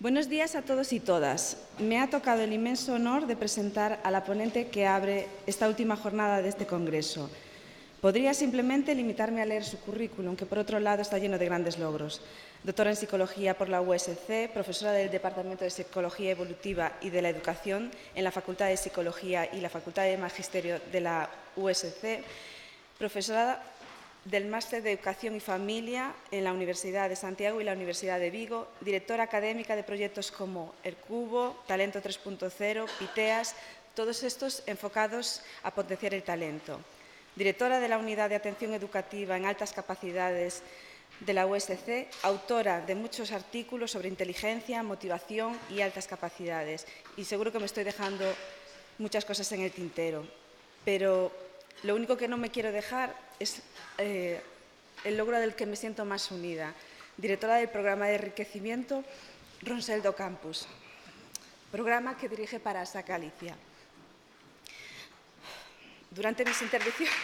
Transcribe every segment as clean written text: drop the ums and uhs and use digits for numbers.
Buenos días a todos y todas. Me ha tocado el inmenso honor de presentar a la ponente que abre esta última jornada de este congreso. Podría simplemente limitarme a leer su currículum, que por otro lado está lleno de grandes logros. Doctora en Psicología por la USC, profesora del Departamento de Psicología Evolutiva y de la Educación en la Facultad de Psicología y la Facultad de Magisterio de la USC, profesora del Máster de Educación y Familia en la Universidad de Santiago y la Universidad de Vigo, directora académica de proyectos como El Cubo, Talento 3.0, Piteas, todos estos enfocados a potenciar el talento. Directora de la Unidad de Atención Educativa en Altas Capacidades de la USC, autora de muchos artículos sobre inteligencia, motivación y altas capacidades. Y seguro que me estoy dejando muchas cosas en el tintero, pero lo único que no me quiero dejar es el logro del que me siento más unida. Directora del programa de enriquecimiento Ronsel do Campus, programa que dirige para ASAC Galicia. Durante mis intervenciones...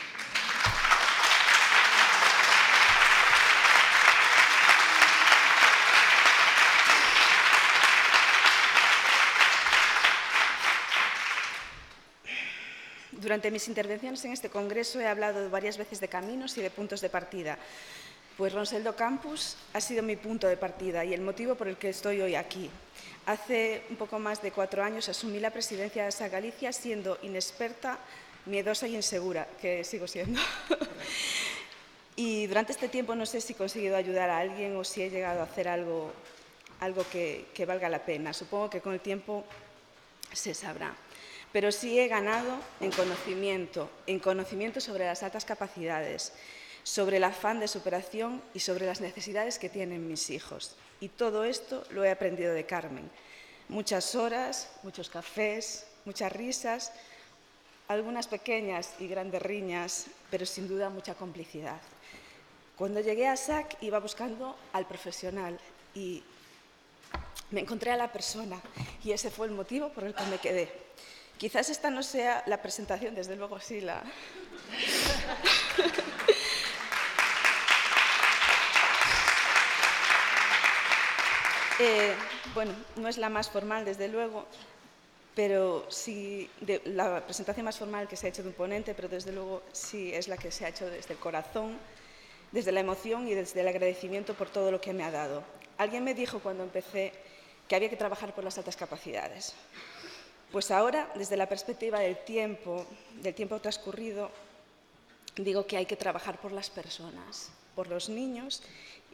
Durante mis intervenciones en este congreso he hablado varias veces de caminos y de puntos de partida, pues Ronsel do Campus ha sido mi punto de partida y el motivo por el que estoy hoy aquí. Hace un poco más de 4 años asumí la presidencia de ASAC Galicia siendo inexperta, miedosa y insegura, que sigo siendo. Y durante este tiempo no sé si he conseguido ayudar a alguien o si he llegado a hacer algo que valga la pena. Supongo que con el tiempo se sabrá. Pero sí he ganado en conocimiento sobre las altas capacidades, sobre el afán de superación y sobre las necesidades que tienen mis hijos. Y todo esto lo he aprendido de Carmen. Muchas horas, muchos cafés, muchas risas, algunas pequeñas y grandes riñas, pero sin duda mucha complicidad. Cuando llegué a ASAC iba buscando al profesional y me encontré a la persona y ese fue el motivo por el que me quedé. Quizás esta no sea la presentación, desde luego sí la... Bueno, no es la más formal, desde luego, pero sí la presentación más formal que se ha hecho de un ponente, pero desde luego sí es la que se ha hecho desde el corazón, desde la emoción y desde el agradecimiento por todo lo que me ha dado. Alguien me dijo cuando empecé que había que trabajar por las altas capacidades. Pues ahora, desde la perspectiva del tiempo transcurrido, digo que hay que trabajar por las personas, por los niños,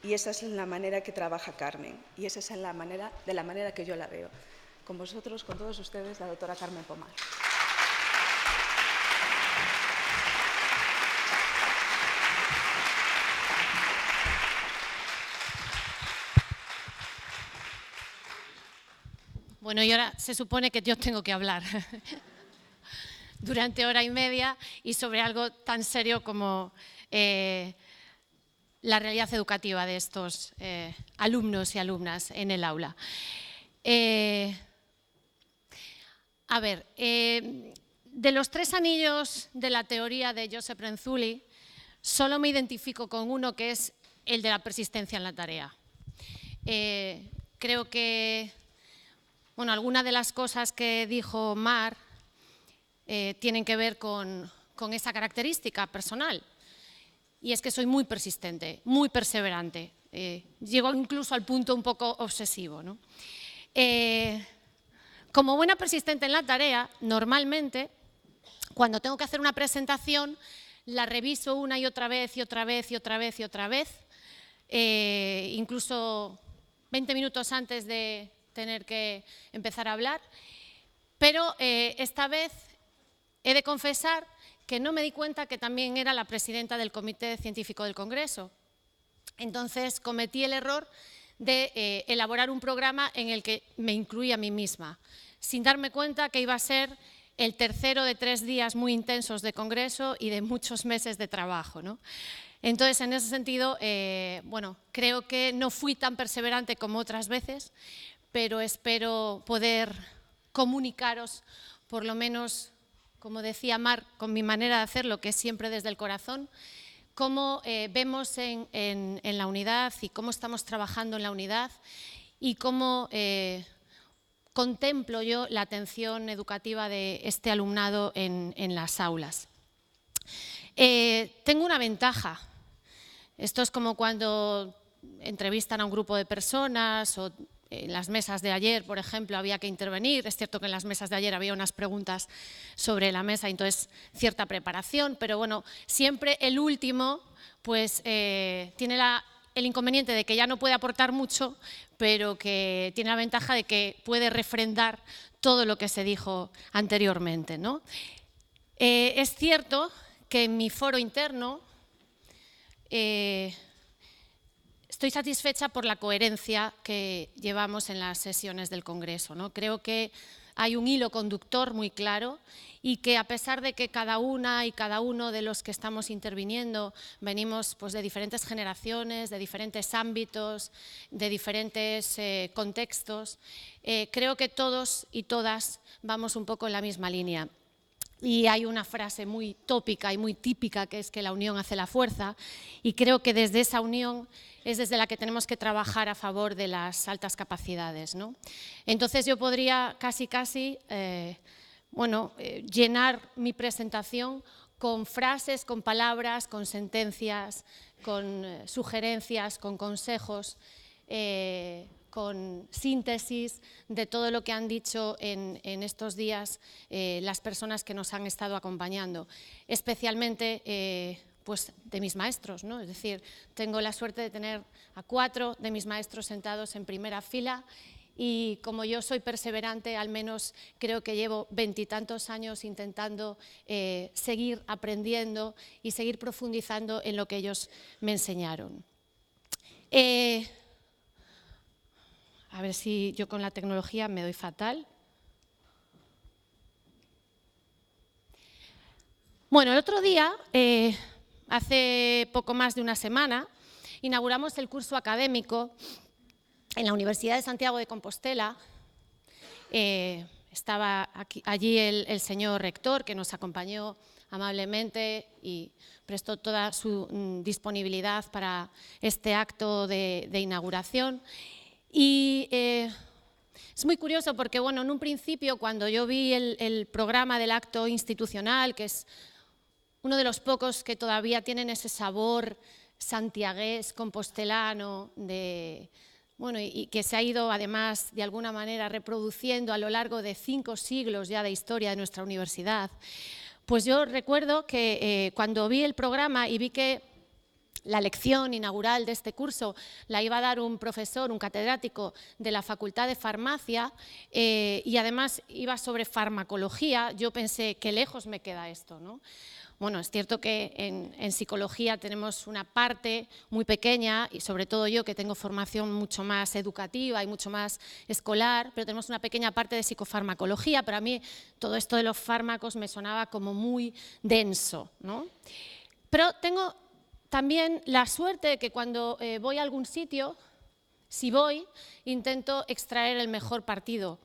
y esa es la manera que trabaja Carmen, y esa es de la manera que yo la veo. Con vosotros, con todos ustedes, la doctora Carmen Pomar. Bueno, y ahora se supone que yo tengo que hablar durante hora y media y sobre algo tan serio como la realidad educativa de estos alumnos y alumnas en el aula. De los 3 anillos de la teoría de Joseph Renzulli, solo me identifico con uno, que es el de la persistencia en la tarea. Creo que algunas de las cosas que dijo Mar tienen que ver con esa característica personal. Y es que soy muy persistente, muy perseverante. Llego incluso al punto un poco obsesivo, ¿no? Como buena persistente en la tarea, normalmente, cuando tengo que hacer una presentación, la reviso una y otra vez, y otra vez, y otra vez, y otra vez. Incluso 20 minutos antes de tener que empezar a hablar, pero esta vez he de confesar que no me di cuenta que también era la presidenta del Comité Científico del Congreso. Entonces cometí el error de elaborar un programa en el que me incluía a mí misma, sin darme cuenta que iba a ser el tercero de 3 días muy intensos de congreso y de muchos meses de trabajo, ¿no? Entonces, en ese sentido, creo que no fui tan perseverante como otras veces, pero espero poder comunicaros, por lo menos, como decía Mar, con mi manera de hacerlo, que es siempre desde el corazón, cómo vemos en la unidad y cómo estamos trabajando en la unidad y cómo contemplo yo la atención educativa de este alumnado en las aulas. Tengo una ventaja. Esto es como cuando entrevistan a un grupo de personas o en las mesas de ayer, por ejemplo, había que intervenir. Es cierto que en las mesas de ayer había unas preguntas sobre la mesa, entonces cierta preparación, pero bueno, siempre el último pues tiene el inconveniente de que ya no puede aportar mucho, pero que tiene la ventaja de que puede refrendar todo lo que se dijo anteriormente, ¿no? Es cierto que en mi foro interno estoy satisfecha por la coherencia que llevamos en las sesiones del Congreso, ¿no? Creo que hay un hilo conductor muy claro y que a pesar de que cada una y cada uno de los que estamos interviniendo venimos pues, de diferentes generaciones, de diferentes ámbitos, de diferentes contextos, creo que todos y todas vamos un poco en la misma línea. Y hay una frase muy tópica y muy típica que es que la unión hace la fuerza, y creo que desde esa unión es desde la que tenemos que trabajar a favor de las altas capacidades, ¿no? Entonces yo podría casi llenar mi presentación con frases, con palabras, con sentencias, con sugerencias, con consejos, con síntesis de todo lo que han dicho en estos días las personas que nos han estado acompañando, especialmente pues de mis maestros, ¿no? Es decir, tengo la suerte de tener a 4 de mis maestros sentados en primera fila y como yo soy perseverante, al menos creo que llevo 20 y tantos años intentando seguir aprendiendo y seguir profundizando en lo que ellos me enseñaron. A ver si yo con la tecnología me doy fatal. Bueno, el otro día, hace poco más de una semana, inauguramos el curso académico en la Universidad de Santiago de Compostela. Estaba allí el señor rector, que nos acompañó amablemente y prestó toda su disponibilidad para este acto de inauguración. Y es muy curioso porque, bueno, en un principio, cuando yo vi el programa del acto institucional, que es uno de los pocos que todavía tienen ese sabor santiagués, compostelano, y que se ha ido, además, de alguna manera reproduciendo a lo largo de 5 siglos ya de historia de nuestra universidad, pues yo recuerdo que cuando vi el programa y vi que la lección inaugural de este curso la iba a dar un profesor, un catedrático de la Facultad de Farmacia y además iba sobre farmacología, yo pensé, qué lejos me queda esto, ¿no? Bueno, es cierto que en psicología tenemos una parte muy pequeña, y sobre todo yo que tengo formación mucho más educativa y mucho más escolar, pero tenemos una pequeña parte de psicofarmacología, pero a mí todo esto de los fármacos me sonaba como muy denso, ¿no? Pero tengo también la suerte de que cuando voy a algún sitio, si voy, intento extraer el mejor partido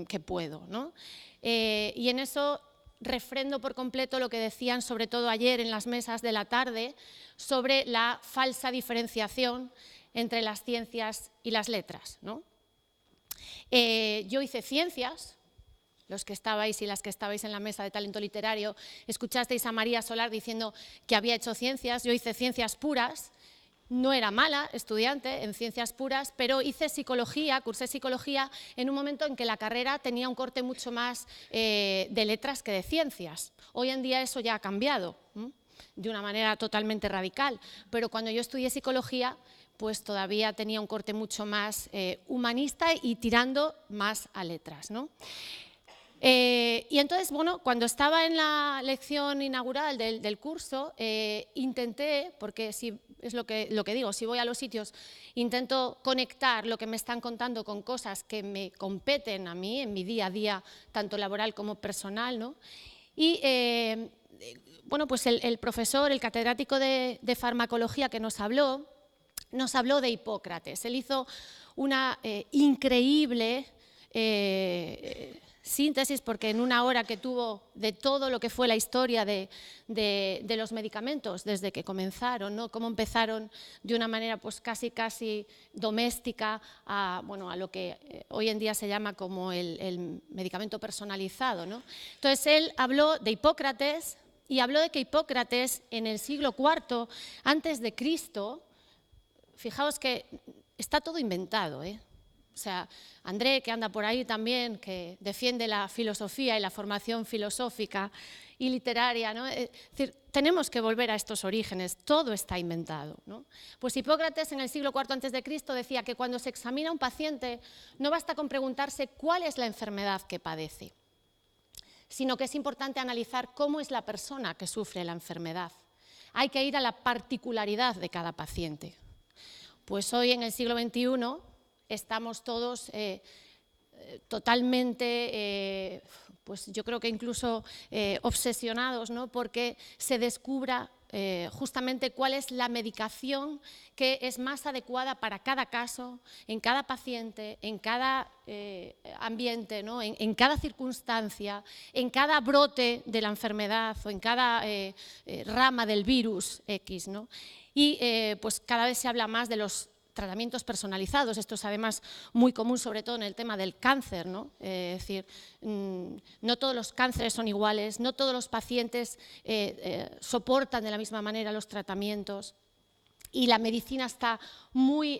que puedo, ¿no? Y en eso refrendo por completo lo que decían, sobre todo ayer en las mesas de la tarde, sobre la falsa diferenciación entre las ciencias y las letras, ¿no? Yo hice ciencias. Los que estabais y las que estabais en la mesa de talento literario, escuchasteis a María Solar diciendo que había hecho ciencias. Yo hice ciencias puras, no era mala estudiante en ciencias puras, pero hice psicología, cursé psicología en un momento en que la carrera tenía un corte mucho más de letras que de ciencias. Hoy en día eso ya ha cambiado, de una manera totalmente radical, pero cuando yo estudié psicología, pues todavía tenía un corte mucho más humanista y tirando más a letras, ¿no? Y entonces, bueno, cuando estaba en la lección inaugural del curso, intenté, porque es lo que digo, si voy a los sitios, intento conectar lo que me están contando con cosas que me competen a mí en mi día a día, tanto laboral como personal, ¿no? Y bueno, pues el profesor, el catedrático de farmacología que nos habló de Hipócrates. Él hizo una increíble síntesis, porque en una hora que tuvo de todo lo que fue la historia de los medicamentos desde que comenzaron, ¿no? Cómo empezaron de una manera pues casi doméstica a lo que hoy en día se llama como el medicamento personalizado, ¿no? Entonces él habló de Hipócrates y habló de que Hipócrates en el siglo IV antes de Cristo, fijaos que está todo inventado, ¿eh? O sea, André, que anda por ahí también, que defiende la filosofía y la formación filosófica y literaria, ¿no? Es decir, tenemos que volver a estos orígenes, todo está inventado, ¿no? Pues Hipócrates en el siglo IV a.C. decía que cuando se examina a un paciente no basta con preguntarse cuál es la enfermedad que padece, sino que es importante analizar cómo es la persona que sufre la enfermedad. Hay que ir a la particularidad de cada paciente. Pues hoy en el siglo XXI estamos todos totalmente, pues yo creo que incluso obsesionados, ¿no? Porque se descubra justamente cuál es la medicación que es más adecuada para cada caso, en cada paciente, en cada ambiente, ¿no? en cada circunstancia, en cada brote de la enfermedad o en cada rama del virus X, ¿no? Y pues cada vez se habla más de los tratamientos personalizados. Esto es además muy común, sobre todo en el tema del cáncer, ¿no? Es decir, no todos los cánceres son iguales, no todos los pacientes soportan de la misma manera los tratamientos y la medicina está muy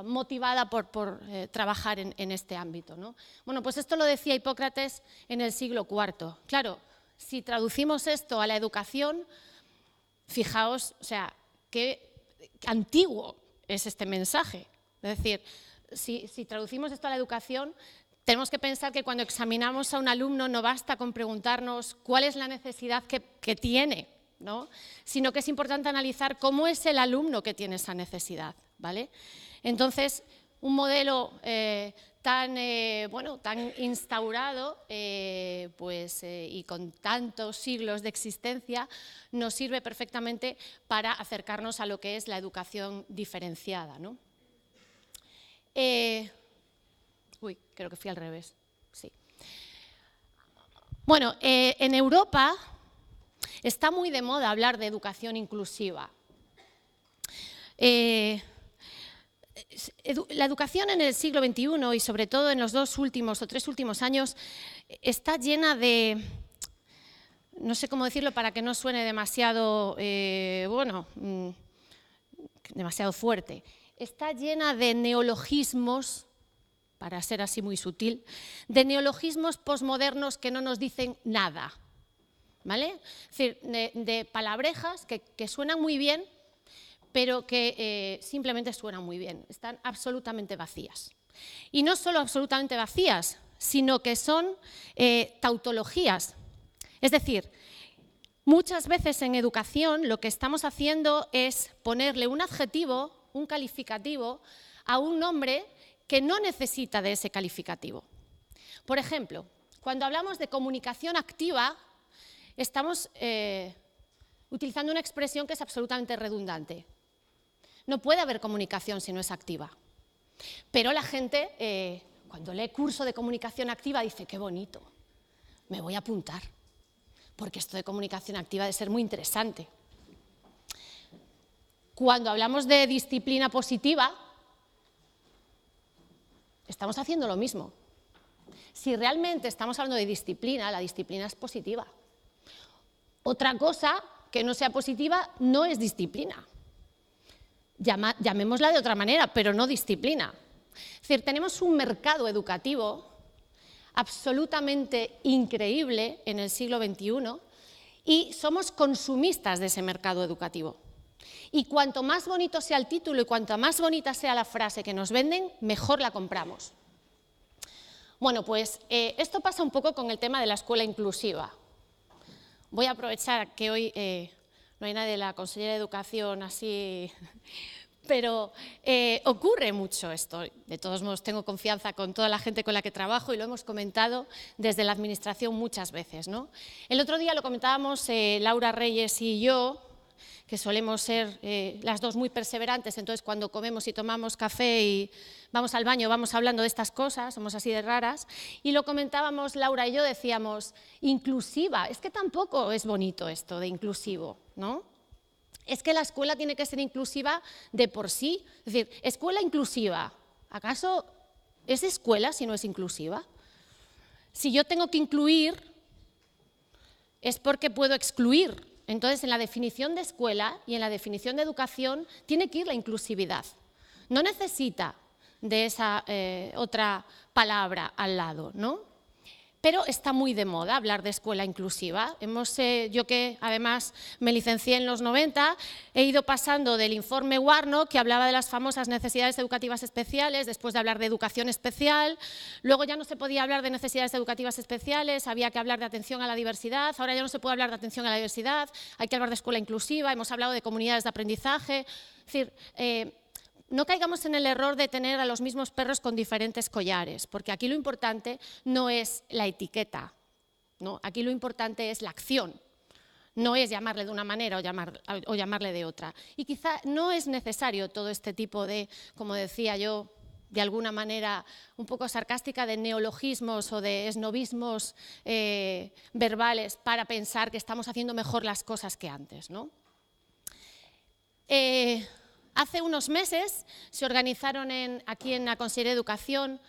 motivada por trabajar en este ámbito, ¿no? Bueno, pues esto lo decía Hipócrates en el siglo IV. Claro, si traducimos esto a la educación, fijaos, o sea, qué antiguo es este mensaje. Es decir, si traducimos esto a la educación, tenemos que pensar que cuando examinamos a un alumno no basta con preguntarnos cuál es la necesidad que tiene, ¿no? Sino que es importante analizar cómo es el alumno que tiene esa necesidad, ¿vale? Entonces, un modelo tan instaurado y con tantos siglos de existencia nos sirve perfectamente para acercarnos a lo que es la educación diferenciada, ¿no? Creo que fui al revés. Sí. Bueno, en Europa está muy de moda hablar de educación inclusiva. La educación en el siglo XXI y sobre todo en los 2 últimos o 3 últimos años está llena de, no sé cómo decirlo para que no suene demasiado, demasiado fuerte, está llena de neologismos, para ser así muy sutil, de neologismos posmodernos que no nos dicen nada, ¿vale? Es decir, de palabrejas que suenan muy bien, pero que simplemente suenan muy bien, están absolutamente vacías. Y no solo absolutamente vacías, sino que son tautologías. Es decir, muchas veces en educación lo que estamos haciendo es ponerle un adjetivo, un calificativo, a un nombre que no necesita de ese calificativo. Por ejemplo, cuando hablamos de comunicación activa, estamos utilizando una expresión que es absolutamente redundante. No puede haber comunicación si no es activa. Pero la gente, cuando lee curso de comunicación activa, dice, qué bonito, me voy a apuntar, porque esto de comunicación activa debe ser muy interesante. Cuando hablamos de disciplina positiva, estamos haciendo lo mismo. Si realmente estamos hablando de disciplina, la disciplina es positiva. Otra cosa que no sea positiva no es disciplina. Llamémosla de otra manera, pero no disciplina. Es decir, tenemos un mercado educativo absolutamente increíble en el siglo XXI y somos consumistas de ese mercado educativo. Y cuanto más bonito sea el título y cuanto más bonita sea la frase que nos venden, mejor la compramos. Bueno, pues esto pasa un poco con el tema de la escuela inclusiva. Voy a aprovechar que hoy no hay nadie de la Consellería de Educación así, pero ocurre mucho esto. De todos modos, tengo confianza con toda la gente con la que trabajo y lo hemos comentado desde la Administración muchas veces, ¿no? El otro día lo comentábamos Laura Reyes y yo, que solemos ser las dos muy perseverantes, entonces cuando comemos y tomamos café y vamos al baño vamos hablando de estas cosas, somos así de raras, y lo comentábamos Laura y yo, decíamos, inclusiva, es que tampoco es bonito esto de inclusivo, ¿no? Es que la escuela tiene que ser inclusiva de por sí, es decir, escuela inclusiva, ¿acaso es escuela si no es inclusiva? Si yo tengo que incluir, es porque puedo excluir. Entonces, en la definición de escuela y en la definición de educación tiene que ir la inclusividad. No necesita de esa otra palabra al lado, ¿no? Pero está muy de moda hablar de escuela inclusiva. Yo que además me licencié en los 90, he ido pasando del informe Warnock, que hablaba de las famosas necesidades educativas especiales, después de hablar de educación especial, luego ya no se podía hablar de necesidades educativas especiales, había que hablar de atención a la diversidad, ahora ya no se puede hablar de atención a la diversidad, hay que hablar de escuela inclusiva, hemos hablado de comunidades de aprendizaje, es decir, no caigamos en el error de tener a los mismos perros con diferentes collares, porque aquí lo importante no es la etiqueta, ¿no? Aquí lo importante es la acción, no es llamarle de una manera o llamarle de otra. Y quizá no es necesario todo este tipo de, como decía yo, de alguna manera un poco sarcástica, de neologismos o de esnovismos verbales para pensar que estamos haciendo mejor las cosas que antes, ¿no? Hace unos meses se organizaron aquí en la Consellería de Educación,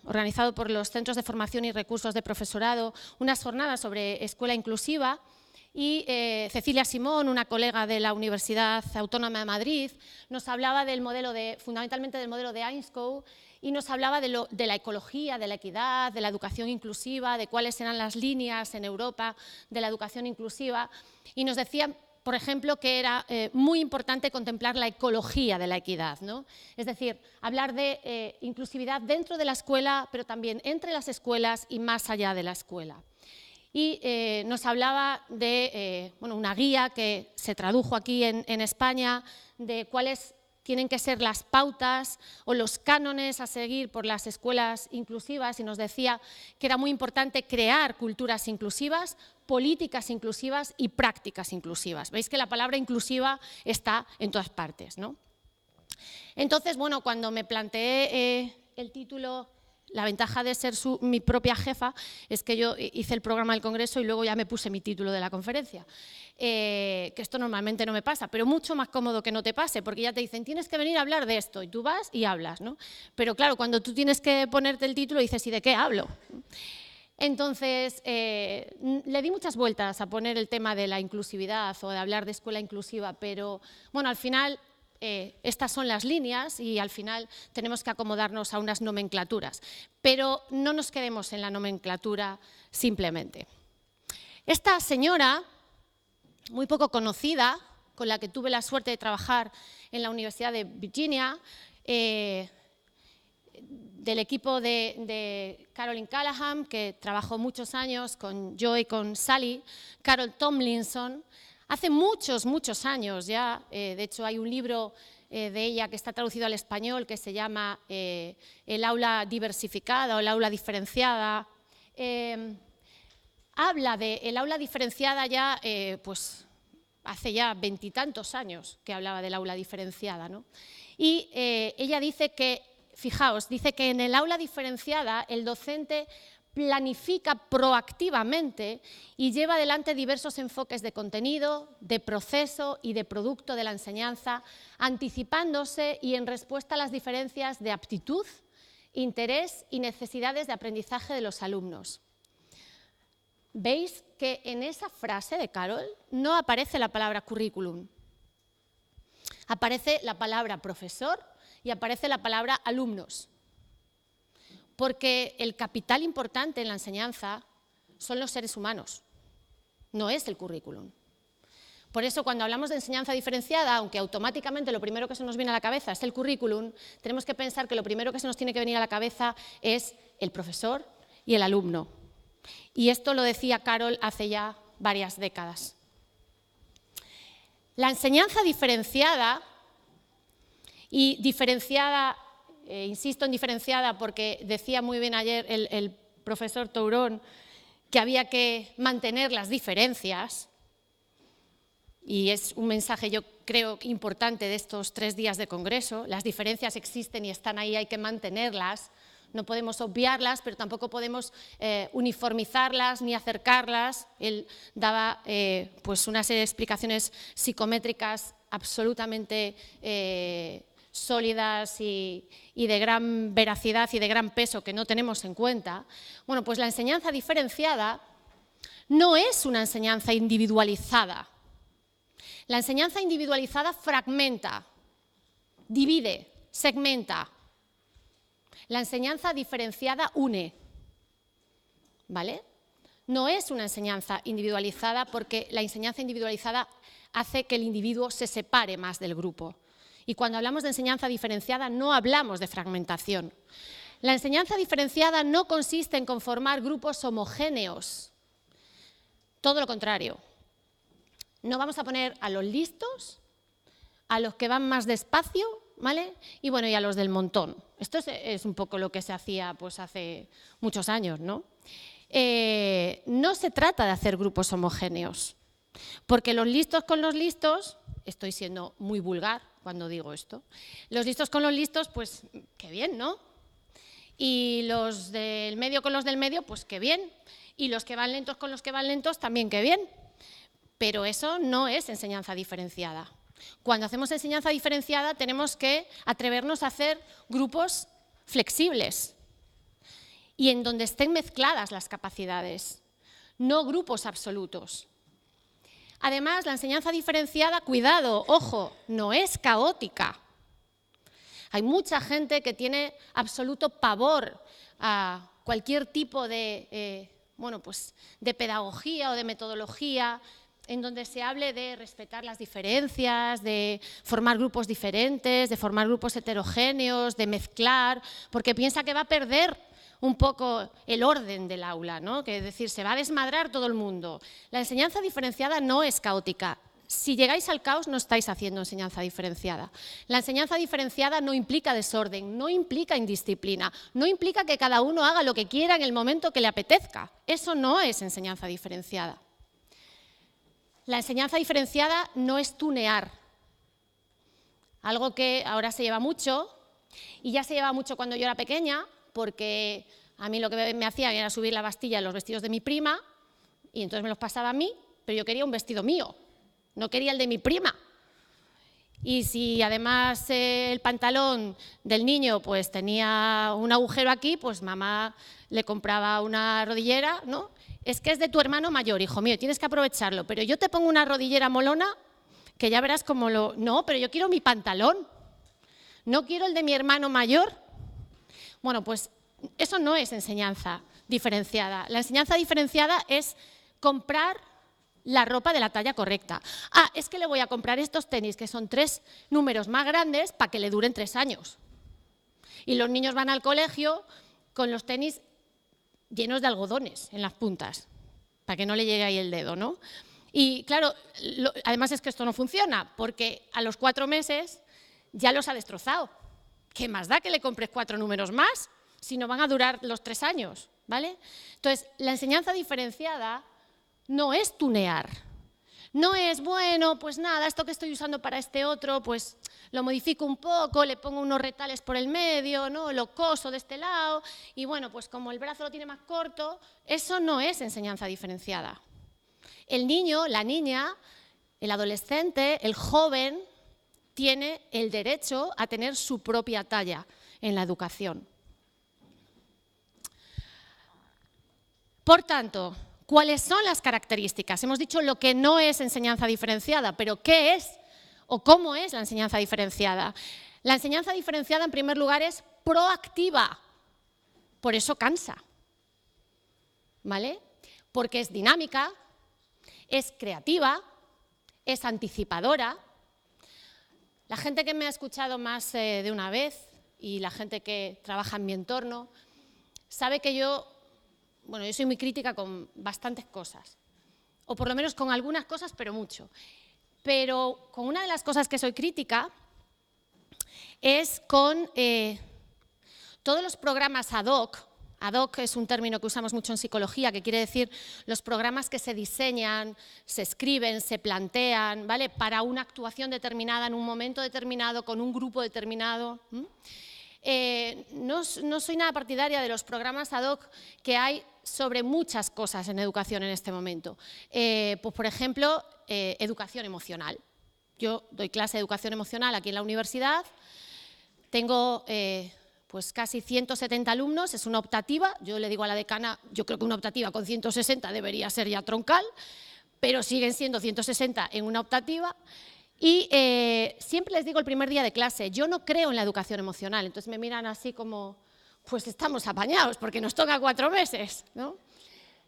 organizado por los Centros de Formación y Recursos de Profesorado, unas jornadas sobre escuela inclusiva y Cecilia Simón, una colega de la Universidad Autónoma de Madrid, nos hablaba fundamentalmente del modelo de Ainscow y nos hablaba de la ecología, de la equidad, de la educación inclusiva, de cuáles eran las líneas en Europa de la educación inclusiva y nos decía, por ejemplo, que era muy importante contemplar la ecología de la equidad, ¿no? Es decir, hablar de inclusividad dentro de la escuela, pero también entre las escuelas y más allá de la escuela. Y nos hablaba de una guía que se tradujo aquí en España, de cuáles tienen que ser las pautas o los cánones a seguir por las escuelas inclusivas y nos decía que era muy importante crear culturas inclusivas, políticas inclusivas y prácticas inclusivas. Veis que la palabra inclusiva está en todas partes, ¿no? Entonces, bueno, cuando me planteé el título, la ventaja de ser mi propia jefa es que yo hice el programa del Congreso y luego ya me puse mi título de la conferencia. Que esto normalmente no me pasa, pero mucho más cómodo que no te pase, porque ya te dicen, tienes que venir a hablar de esto, y tú vas y hablas, ¿no? Pero claro, cuando tú tienes que ponerte el título, dices, ¿y de qué hablo? Entonces, le di muchas vueltas a poner el tema de la inclusividad o de hablar de escuela inclusiva, pero bueno, al final estas son las líneas y al final tenemos que acomodarnos a unas nomenclaturas, pero no nos quedemos en la nomenclatura simplemente. Esta señora, muy poco conocida, con la que tuve la suerte de trabajar en la Universidad de Virginia, del equipo de Carolyn Callahan, que trabajó muchos años con Joy y con Sally, Carol Tomlinson, hace muchos años ya, de hecho hay un libro de ella que está traducido al español que se llama El aula diversificada o el aula diferenciada. Habla del aula diferenciada ya, pues hace ya 20 y tantos años que hablaba del aula diferenciada, ¿no? Y ella dice que, fijaos, dice que en el aula diferenciada el docente planifica proactivamente y lleva adelante diversos enfoques de contenido, de proceso y de producto de la enseñanza, anticipándose y en respuesta a las diferencias de aptitud, interés y necesidades de aprendizaje de los alumnos. ¿Veis que en esa frase de Carol no aparece la palabra currículum? Aparece la palabra profesor y aparece la palabra alumnos. Porque el capital importante en la enseñanza son los seres humanos, no es el currículum. Por eso, cuando hablamos de enseñanza diferenciada, aunque automáticamente lo primero que se nos viene a la cabeza es el currículum, tenemos que pensar que lo primero que se nos tiene que venir a la cabeza es el profesor y el alumno. Y esto lo decía Carol hace ya varias décadas. La enseñanza diferenciada, y diferenciada, insisto en diferenciada porque decía muy bien ayer el profesor Tourón que había que mantener las diferencias. y es un mensaje yo creo importante de estos 3 días de congreso. Las diferencias existen y están ahí, hay que mantenerlas. No podemos obviarlas, pero tampoco podemos uniformizarlas ni acercarlas. Él daba pues una serie de explicaciones psicométricas absolutamente sólidas y de gran veracidad y de gran peso que no tenemos en cuenta. Bueno, pues la enseñanza diferenciada no es una enseñanza individualizada. La enseñanza individualizada fragmenta, divide, segmenta. La enseñanza diferenciada une, ¿vale? No es una enseñanza individualizada porque la enseñanza individualizada hace que el individuo se separe más del grupo. Y cuando hablamos de enseñanza diferenciada no hablamos de fragmentación. La enseñanza diferenciada no consiste en conformar grupos homogéneos, todo lo contrario. No vamos a poner a los listos, a los que van más despacio, ¿vale? Y bueno, y a los del montón. Esto es un poco lo que se hacía pues hace muchos años, ¿no? No se trata de hacer grupos homogéneos, porque los listos con los listos, estoy siendo muy vulgar cuando digo esto, los listos con los listos, pues qué bien, ¿no? Y los del medio con los del medio, pues qué bien. Y los que van lentos con los que van lentos, también qué bien. Pero eso no es enseñanza diferenciada. Cuando hacemos enseñanza diferenciada tenemos que atrevernos a hacer grupos flexibles y en donde estén mezcladas las capacidades, no grupos absolutos. Además, la enseñanza diferenciada, cuidado, ojo, no es caótica. Hay mucha gente que tiene absoluto pavor a cualquier tipo de, de pedagogía o de metodología en donde se hable de respetar las diferencias, de formar grupos diferentes, de formar grupos heterogéneos, de mezclar, porque piensa que va a perder un poco el orden del aula, ¿no? Que es decir, se va a desmadrar todo el mundo. La enseñanza diferenciada no es caótica. Si llegáis al caos, no estáis haciendo enseñanza diferenciada. La enseñanza diferenciada no implica desorden, no implica indisciplina, no implica que cada uno haga lo que quiera en el momento que le apetezca. Eso no es enseñanza diferenciada. La enseñanza diferenciada no es tunear, algo que ahora se lleva mucho, y ya se lleva mucho cuando yo era pequeña, porque a mí lo que me hacían era subir la bastilla en los vestidos de mi prima, y entonces me los pasaba a mí, pero yo quería un vestido mío, no quería el de mi prima. Y si además el pantalón del niño pues tenía un agujero aquí, pues mamá le compraba una rodillera, ¿no? Es que es de tu hermano mayor, hijo mío, tienes que aprovecharlo, pero yo te pongo una rodillera molona que ya verás cómo lo... No, pero yo quiero mi pantalón, no quiero el de mi hermano mayor. Bueno, pues eso no es enseñanza diferenciada. La enseñanza diferenciada es comprar la ropa de la talla correcta. Ah, es que le voy a comprar estos tenis que son 3 números más grandes para que le duren 3 años. Y los niños van al colegio con los tenis llenos de algodones en las puntas, para que no le llegue ahí el dedo, ¿no? Y claro, además es que esto no funciona, porque a los 4 meses ya los ha destrozado. ¿Qué más da que le compres 4 números más si no van a durar los 3 años, ¿vale? Entonces, la enseñanza diferenciada no es tunear, no es, bueno, pues nada, esto que estoy usando para este otro, pues lo modifico un poco, le pongo unos retales por el medio, ¿no? Lo coso de este lado, y bueno, pues como el brazo lo tiene más corto, eso no es enseñanza diferenciada. El niño, la niña, el adolescente, el joven, tiene el derecho a tener su propia talla en la educación. Por tanto, ¿cuáles son las características? Hemos dicho lo que no es enseñanza diferenciada, pero ¿qué es o cómo es la enseñanza diferenciada? La enseñanza diferenciada, en primer lugar, es proactiva, por eso cansa, ¿vale? Porque es dinámica, es creativa, es anticipadora. La gente que me ha escuchado más de una vez y la gente que trabaja en mi entorno sabe que yo soy muy crítica con bastantes cosas, o por lo menos con algunas cosas, pero mucho. Pero con una de las cosas que soy crítica es con todos los programas ad hoc Ad hoc es un término que usamos mucho en psicología, que quiere decir los programas que se diseñan, se escriben, se plantean, ¿vale?, para una actuación determinada en un momento determinado, con un grupo determinado. No soy nada partidaria de los programas ad hoc que hay sobre muchas cosas en educación en este momento. Pues, por ejemplo, educación emocional. Yo doy clase de educación emocional aquí en la universidad, tengo pues casi 170 alumnos, es una optativa, yo le digo a la decana, yo creo que una optativa con 160 debería ser ya troncal, pero siguen siendo 160 en una optativa. Y siempre les digo el primer día de clase, yo no creo en la educación emocional, entonces me miran así como, pues estamos apañados porque nos toca 4 meses, ¿no?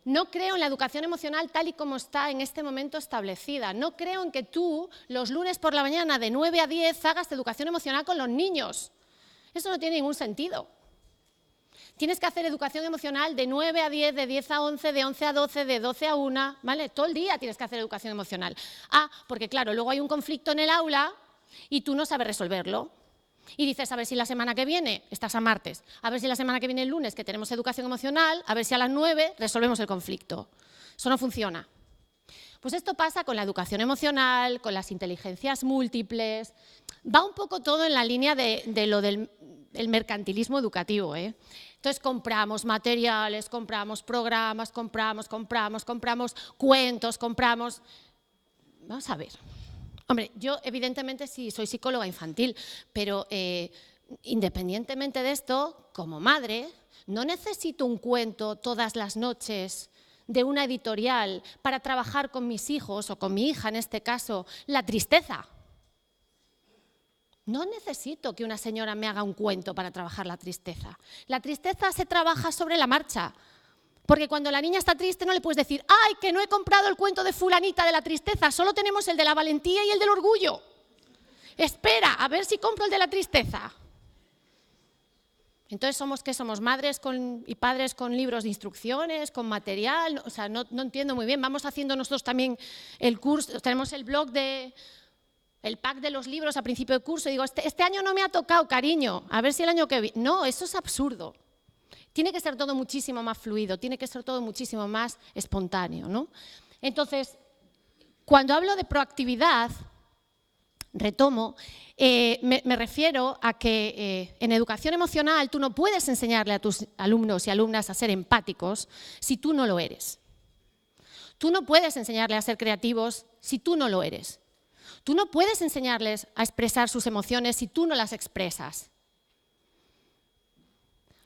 No creo en la educación emocional tal y como está en este momento establecida. No creo en que tú los lunes por la mañana de 9 a 10 hagas educación emocional con los niños. Eso no tiene ningún sentido. Tienes que hacer educación emocional de 9 a 10, de 10 a 11, de 11 a 12, de 12 a 1, ¿vale? Todo el día tienes que hacer educación emocional. Porque claro, luego hay un conflicto en el aula y tú no sabes resolverlo. Y dices, a ver si la semana que viene, estás a martes, a ver si la semana que viene el lunes que tenemos educación emocional, a ver si a las 9 resolvemos el conflicto. Eso no funciona. Pues esto pasa con la educación emocional, con las inteligencias múltiples. Va un poco todo en la línea de lo del mercantilismo educativo, ¿eh? Entonces compramos materiales, compramos programas, compramos cuentos, compramos... Vamos a ver. Hombre, yo evidentemente sí soy psicóloga infantil, pero independientemente de esto, como madre, no necesito un cuento todas las noches de una editorial para trabajar con mis hijos, o con mi hija en este caso, la tristeza. No necesito que una señora me haga un cuento para trabajar la tristeza. La tristeza se trabaja sobre la marcha. Porque cuando la niña está triste no le puedes decir, ¡ay, que no he comprado el cuento de fulanita de la tristeza! Solo tenemos el de la valentía y el del orgullo. Espera, a ver si compro el de la tristeza. Entonces, ¿somos madres y padres con libros de instrucciones, con material? O sea, no entiendo muy bien. Vamos haciendo nosotros también el curso, tenemos el blog el pack de los libros a principio de curso. Y digo, este año no me ha tocado, cariño, a ver si el año que viene... No, eso es absurdo. Tiene que ser todo muchísimo más fluido, tiene que ser todo muchísimo más espontáneo, ¿no? Entonces, cuando hablo de proactividad, retomo, me refiero a que en educación emocional tú no puedes enseñarle a tus alumnos y alumnas a ser empáticos si tú no lo eres. Tú no puedes enseñarle a ser creativos si tú no lo eres. Tú no puedes enseñarles a expresar sus emociones si tú no las expresas.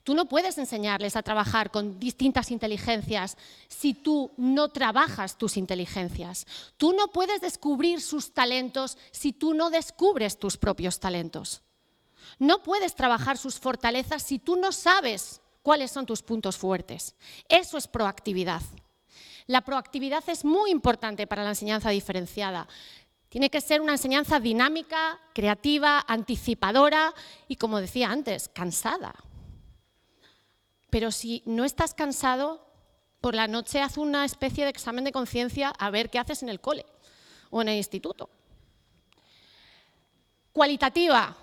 Tú no puedes enseñarles a trabajar con distintas inteligencias si tú no trabajas tus inteligencias. Tú no puedes descubrir sus talentos si tú no descubres tus propios talentos. No puedes trabajar sus fortalezas si tú no sabes cuáles son tus puntos fuertes. Eso es proactividad. La proactividad es muy importante para la enseñanza diferenciada. Tiene que ser una enseñanza dinámica, creativa, anticipadora y, como decía antes, cansada. Pero si no estás cansado, por la noche haz una especie de examen de conciencia a ver qué haces en el cole o en el instituto. Cualitativa.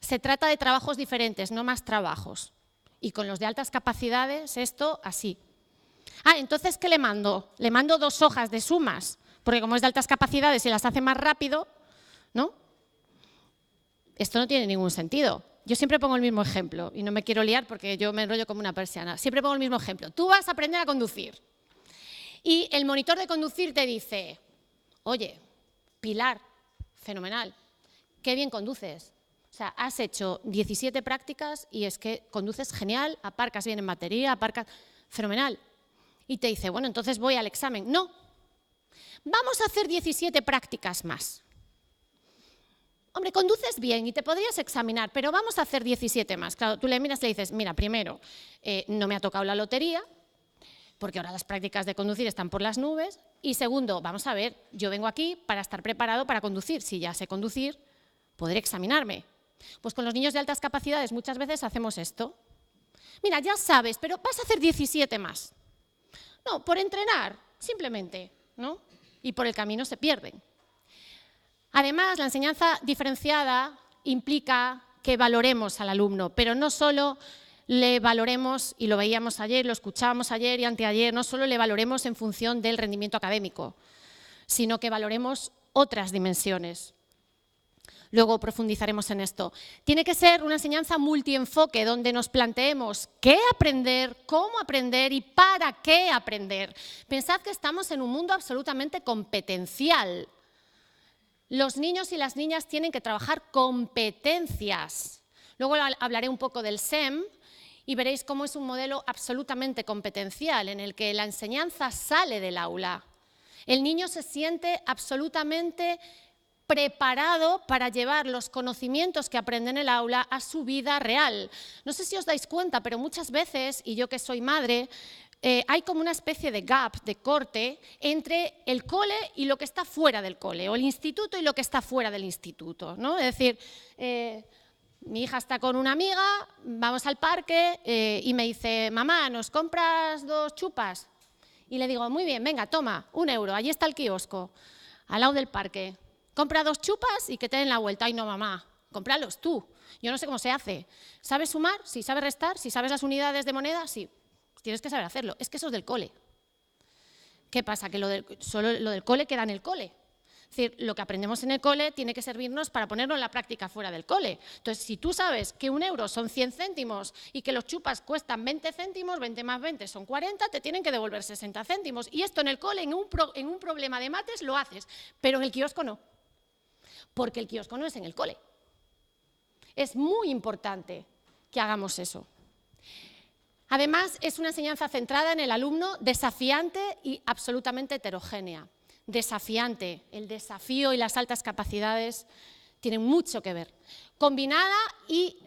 Se trata de trabajos diferentes, no más trabajos. Y con los de altas capacidades, esto así. Entonces, ¿qué le mando? Le mando 2 hojas de sumas, porque como es de altas capacidades y las hace más rápido, ¿no? Esto no tiene ningún sentido. Yo siempre pongo el mismo ejemplo, y no me quiero liar porque yo me enrollo como una persiana. Siempre pongo el mismo ejemplo. Tú vas a aprender a conducir y el monitor de conducir te dice, oye, Pilar, fenomenal, qué bien conduces. O sea, has hecho 17 prácticas y es que conduces genial, aparcas bien en batería, aparcas... Fenomenal. Y te dice, bueno, entonces voy al examen. No, vamos a hacer 17 prácticas más. Hombre, conduces bien y te podrías examinar, pero vamos a hacer 17 más. Claro, tú le miras y le dices, mira, primero, no me ha tocado la lotería, porque ahora las prácticas de conducir están por las nubes. Y segundo, vamos a ver, yo vengo aquí para estar preparado para conducir. Si ya sé conducir, podré examinarme. Pues con los niños de altas capacidades muchas veces hacemos esto. Mira, ya sabes, pero vas a hacer 17 más. No, por entrenar, simplemente, ¿no? Y por el camino se pierden. Además, la enseñanza diferenciada implica que valoremos al alumno, pero no solo le valoremos, y lo veíamos ayer, lo escuchábamos ayer y anteayer, no solo le valoremos en función del rendimiento académico, sino que valoremos otras dimensiones. Luego profundizaremos en esto. Tiene que ser una enseñanza multienfoque, donde nos planteemos qué aprender, cómo aprender y para qué aprender. Pensad que estamos en un mundo absolutamente competencial. Los niños y las niñas tienen que trabajar competencias. Luego hablaré un poco del SEM y veréis cómo es un modelo absolutamente competencial, en el que la enseñanza sale del aula. El niño se siente absolutamente preparado para llevar los conocimientos que aprende en el aula a su vida real. No sé si os dais cuenta, pero muchas veces, y yo que soy madre, hay como una especie de gap, de corte, entre el cole y lo que está fuera del cole, o el instituto y lo que está fuera del instituto, ¿no? Es decir, mi hija está con una amiga, vamos al parque y me dice, mamá, ¿nos compras 2 chupas? Y le digo, muy bien, venga, toma, 1 euro, allí está el kiosco, al lado del parque. Compra 2 chupas y que te den la vuelta. Ay, no, mamá, cómpralos tú. Yo no sé cómo se hace. ¿Sabes sumar? Sí. ¿Sabes restar? Sí. ¿Sabes las unidades de moneda? Sí. Tienes que saber hacerlo. Es que eso es del cole. ¿Qué pasa? Que solo lo del cole queda en el cole. Es decir, lo que aprendemos en el cole tiene que servirnos para ponerlo en la práctica fuera del cole. Entonces, si tú sabes que 1 euro son 100 céntimos y que los chupas cuestan 20 céntimos, 20 más 20 son 40, te tienen que devolver 60 céntimos. Y esto en el cole, en un problema de mates, lo haces, pero en el kiosco no. Porque el kiosco no es en el cole. Es muy importante que hagamos eso. Además, es una enseñanza centrada en el alumno, desafiante y absolutamente heterogénea. Desafiante, el desafío y las altas capacidades tienen mucho que ver. Combinada y,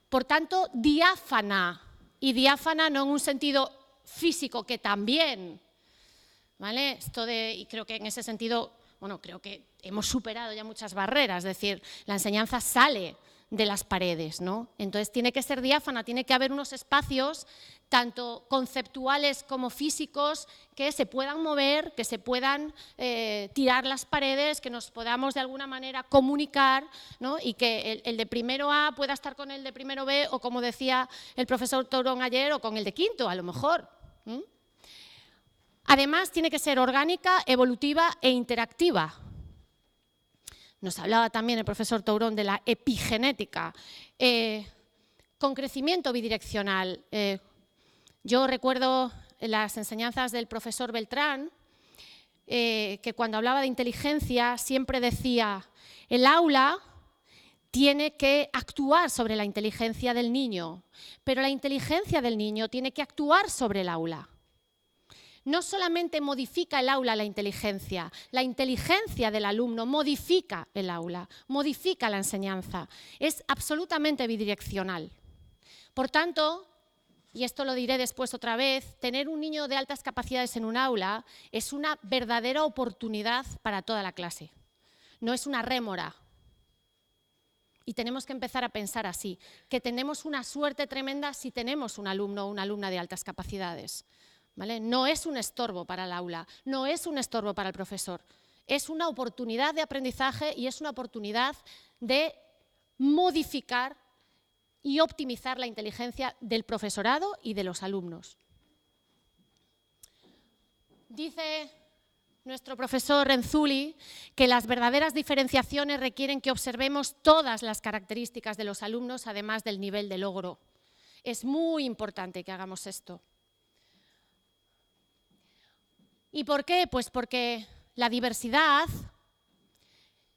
por tanto, diáfana. Y diáfana no en un sentido físico, que también, ¿vale? Y creo que en ese sentido, bueno, creo que hemos superado ya muchas barreras, es decir, la enseñanza sale de las paredes, ¿no? Entonces tiene que ser diáfana, tiene que haber unos espacios tanto conceptuales como físicos que se puedan mover, que se puedan tirar las paredes, que nos podamos de alguna manera comunicar, ¿no? Y que el de primero A pueda estar con el de primero B, o como decía el profesor Tourón ayer, o con el de quinto, a lo mejor. Además, tiene que ser orgánica, evolutiva e interactiva. Nos hablaba también el profesor Tourón de la epigenética, con crecimiento bidireccional. Yo recuerdo las enseñanzas del profesor Beltrán, que cuando hablaba de inteligencia siempre decía, el aula tiene que actuar sobre la inteligencia del niño, pero la inteligencia del niño tiene que actuar sobre el aula. No solamente modifica el aula la inteligencia del alumno modifica el aula, modifica la enseñanza. Es absolutamente bidireccional. Por tanto, y esto lo diré después otra vez, tener un niño de altas capacidades en un aula es una verdadera oportunidad para toda la clase. No es una rémora. Y tenemos que empezar a pensar así, que tenemos una suerte tremenda si tenemos un alumno o una alumna de altas capacidades. ¿Vale? No es un estorbo para el aula, no es un estorbo para el profesor, es una oportunidad de aprendizaje y es una oportunidad de modificar y optimizar la inteligencia del profesorado y de los alumnos. Dice nuestro profesor Renzulli que las verdaderas diferenciaciones requieren que observemos todas las características de los alumnos, además del nivel de logro. Es muy importante que hagamos esto. ¿Y por qué? Pues porque la diversidad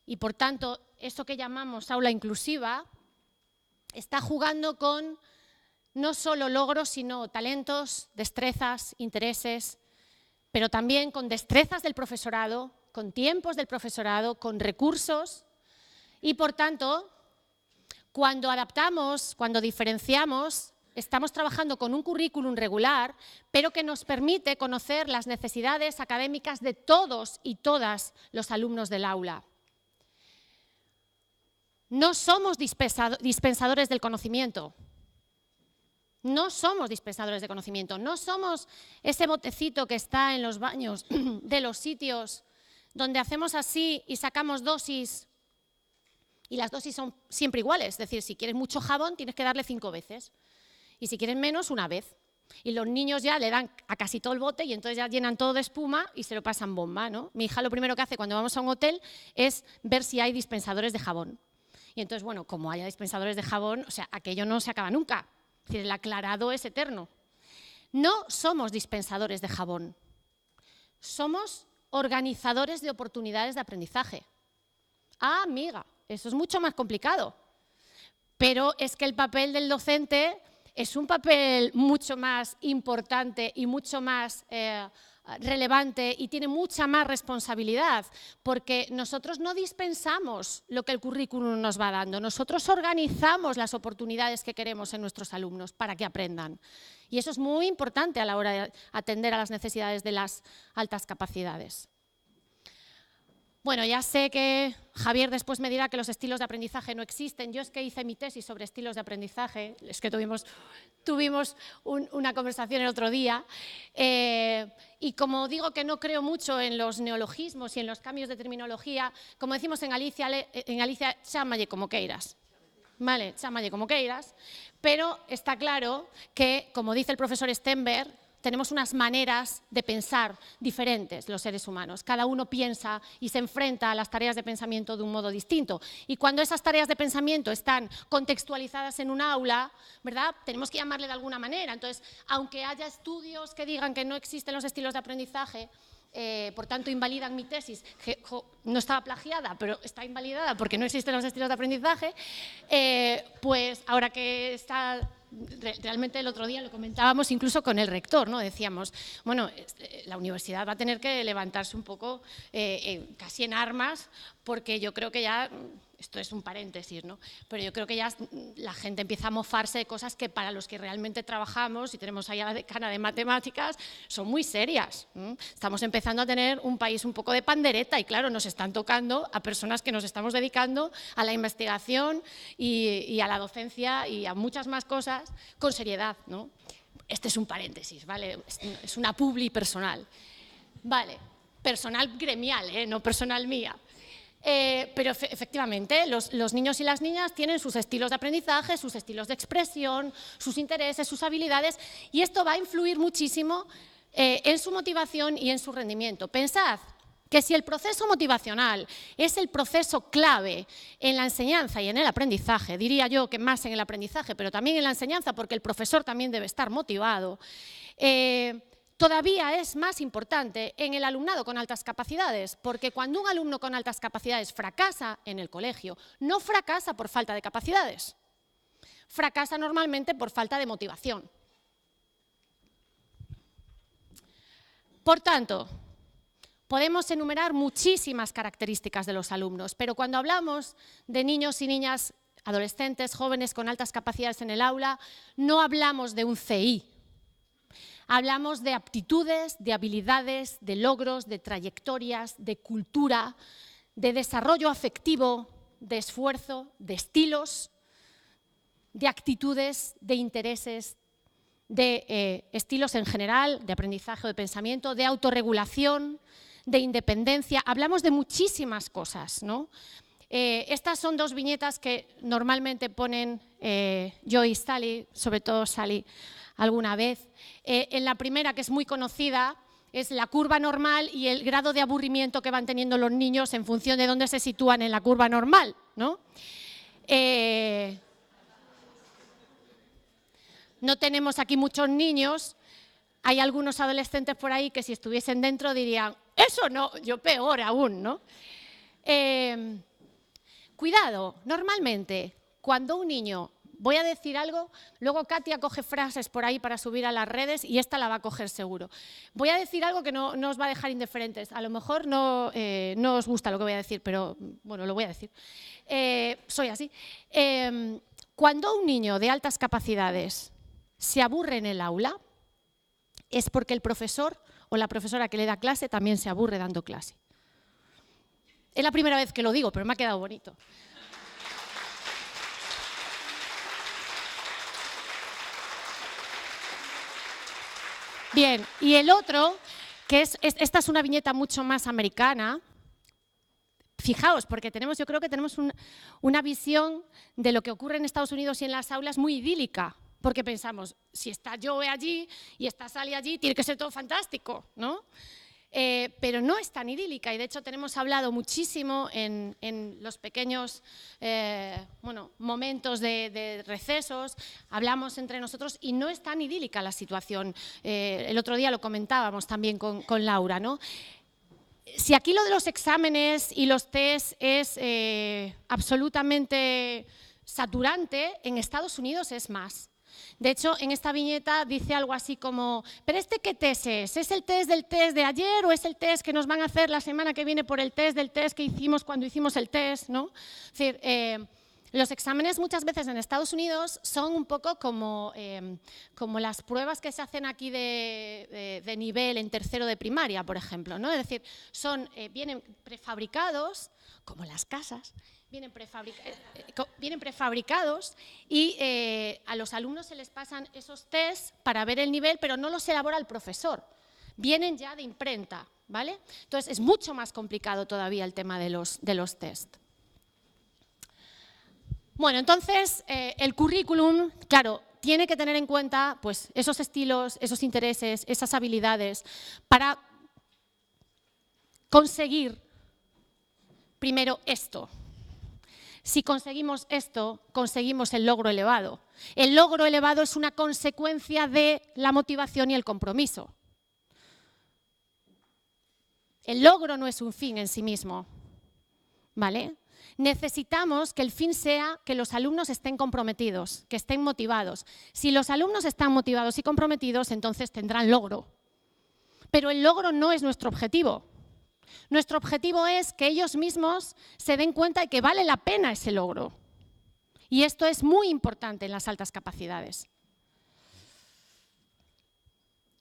y, por tanto, eso que llamamos aula inclusiva está jugando con no solo logros, sino talentos, destrezas, intereses, pero también con destrezas del profesorado, con tiempos del profesorado, con recursos y, por tanto, cuando adaptamos, cuando diferenciamos, estamos trabajando con un currículum regular, pero que nos permite conocer las necesidades académicas de todos y todas los alumnos del aula. No somos dispensadores del conocimiento. No somos dispensadores de conocimiento. No somos ese botecito que está en los baños de los sitios donde hacemos así y sacamos dosis y las dosis son siempre iguales. Es decir, si quieres mucho jabón tienes que darle 5 veces. Y si quieren menos, una vez. Y los niños ya le dan a casi todo el bote y entonces ya llenan todo de espuma y se lo pasan bomba, ¿no? Mi hija lo primero que hace cuando vamos a un hotel es ver si hay dispensadores de jabón. Y entonces, bueno, como haya dispensadores de jabón, o sea, aquello no se acaba nunca. Es decir, el aclarado es eterno. No somos dispensadores de jabón. Somos organizadores de oportunidades de aprendizaje. Ah, amiga, eso es mucho más complicado. Pero es que el papel del docente es un papel mucho más importante y mucho más relevante y tiene mucha más responsabilidad, porque nosotros no dispensamos lo que el currículum nos va dando, nosotros organizamos las oportunidades que queremos en nuestros alumnos para que aprendan. Y eso es muy importante a la hora de atender a las necesidades de las altas capacidades. Bueno, ya sé que Javier después me dirá que los estilos de aprendizaje no existen. Yo es que hice mi tesis sobre estilos de aprendizaje, es que tuvimos una conversación el otro día, y como digo que no creo mucho en los neologismos y en los cambios de terminología, como decimos en Galicia, chámalle como queiras. Vale, chámalle como queiras, pero está claro que, como dice el profesor Stenberg, tenemos unas maneras de pensar diferentes los seres humanos. Cada uno piensa y se enfrenta a las tareas de pensamiento de un modo distinto. Y cuando esas tareas de pensamiento están contextualizadas en un aula, ¿verdad?, tenemos que llamarle de alguna manera. Entonces, aunque haya estudios que digan que no existen los estilos de aprendizaje, por tanto invalidan mi tesis, que no estaba plagiada, pero está invalidada porque no existen los estilos de aprendizaje, pues ahora que está... Realmente el otro día lo comentábamos incluso con el rector, ¿no? Decíamos, bueno, la universidad va a tener que levantarse un poco casi en armas, porque yo creo que ya, esto es un paréntesis, ¿no?, pero yo creo que ya la gente empieza a mofarse de cosas que para los que realmente trabajamos, y tenemos ahí a la decana de matemáticas, son muy serias. Estamos empezando a tener un país un poco de pandereta y claro, nos están tocando a personas que nos estamos dedicando a la investigación y a la docencia y a muchas más cosas con seriedad, ¿no? Este es un paréntesis, ¿vale? Es una publi personal. Vale, personal gremial, no personal mía. Pero efectivamente los niños y las niñas tienen sus estilos de aprendizaje, sus estilos de expresión, sus intereses, sus habilidades, y esto va a influir muchísimo en su motivación y en su rendimiento. Pensad que si el proceso motivacional es el proceso clave en la enseñanza y en el aprendizaje, diría yo que más en el aprendizaje, pero también en la enseñanza, porque el profesor también debe estar motivado, todavía es más importante en el alumnado con altas capacidades, porque cuando un alumno con altas capacidades fracasa en el colegio, no fracasa por falta de capacidades, fracasa normalmente por falta de motivación. Por tanto, podemos enumerar muchísimas características de los alumnos, pero cuando hablamos de niños y niñas, adolescentes, jóvenes con altas capacidades en el aula, no hablamos de un CI. Hablamos de aptitudes, de habilidades, de logros, de trayectorias, de cultura, de desarrollo afectivo, de esfuerzo, de estilos, de actitudes, de intereses, de estilos en general, de aprendizaje o de pensamiento, de autorregulación, de independencia. Hablamos de muchísimas cosas, ¿no? Estas son dos viñetas que normalmente ponen yo y Sally, sobre todo Sally, alguna vez. En la primera, que es muy conocida, es la curva normal y el grado de aburrimiento que van teniendo los niños en función de dónde se sitúan en la curva normal, ¿no? No tenemos aquí muchos niños, hay algunos adolescentes por ahí que si estuviesen dentro dirían, eso no, yo peor aún, ¿no? Cuidado, normalmente cuando un niño, voy a decir algo, luego Katia coge frases por ahí para subir a las redes y esta la va a coger seguro. Voy a decir algo que no os va a dejar indiferentes, a lo mejor no os gusta lo que voy a decir, pero bueno, lo voy a decir. Soy así. Cuando un niño de altas capacidades se aburre en el aula, es porque el profesor o la profesora que le da clase también se aburre dando clase. Es la primera vez que lo digo, pero me ha quedado bonito. Bien, y el otro, que esta es una viñeta mucho más americana. Fijaos, porque yo creo que tenemos una visión de lo que ocurre en Estados Unidos y en las aulas muy idílica, porque pensamos, si está Joe allí y está Sally allí, tiene que ser todo fantástico, ¿no? Pero no es tan idílica y de hecho tenemos hablado muchísimo en los pequeños momentos de recesos, hablamos entre nosotros y no es tan idílica la situación. El otro día lo comentábamos también con Laura, ¿no? Si aquí lo de los exámenes y los test es absolutamente saturante, en Estados Unidos es más. De hecho, en esta viñeta dice algo así como, ¿pero este qué test es? ¿Es el test del test de ayer o es el test que nos van a hacer la semana que viene por el test del test que hicimos cuando hicimos el test, ¿no? Es decir, los exámenes muchas veces en Estados Unidos son un poco como las pruebas que se hacen aquí de nivel en tercero de primaria, por ejemplo, ¿no? Es decir, vienen prefabricados, como las casas, vienen prefabricados y a los alumnos se les pasan esos tests para ver el nivel, pero no los elabora el profesor, vienen ya de imprenta, ¿vale? Entonces es mucho más complicado todavía el tema de los test. Bueno, entonces el currículum, claro, tiene que tener en cuenta pues, esos estilos, esos intereses, esas habilidades para conseguir primero esto. Si conseguimos esto, conseguimos el logro elevado. El logro elevado es una consecuencia de la motivación y el compromiso. El logro no es un fin en sí mismo, ¿vale? Necesitamos que el fin sea que los alumnos estén comprometidos, que estén motivados. Si los alumnos están motivados y comprometidos, entonces tendrán logro. Pero el logro no es nuestro objetivo. Nuestro objetivo es que ellos mismos se den cuenta de que vale la pena ese logro. Y esto es muy importante en las altas capacidades.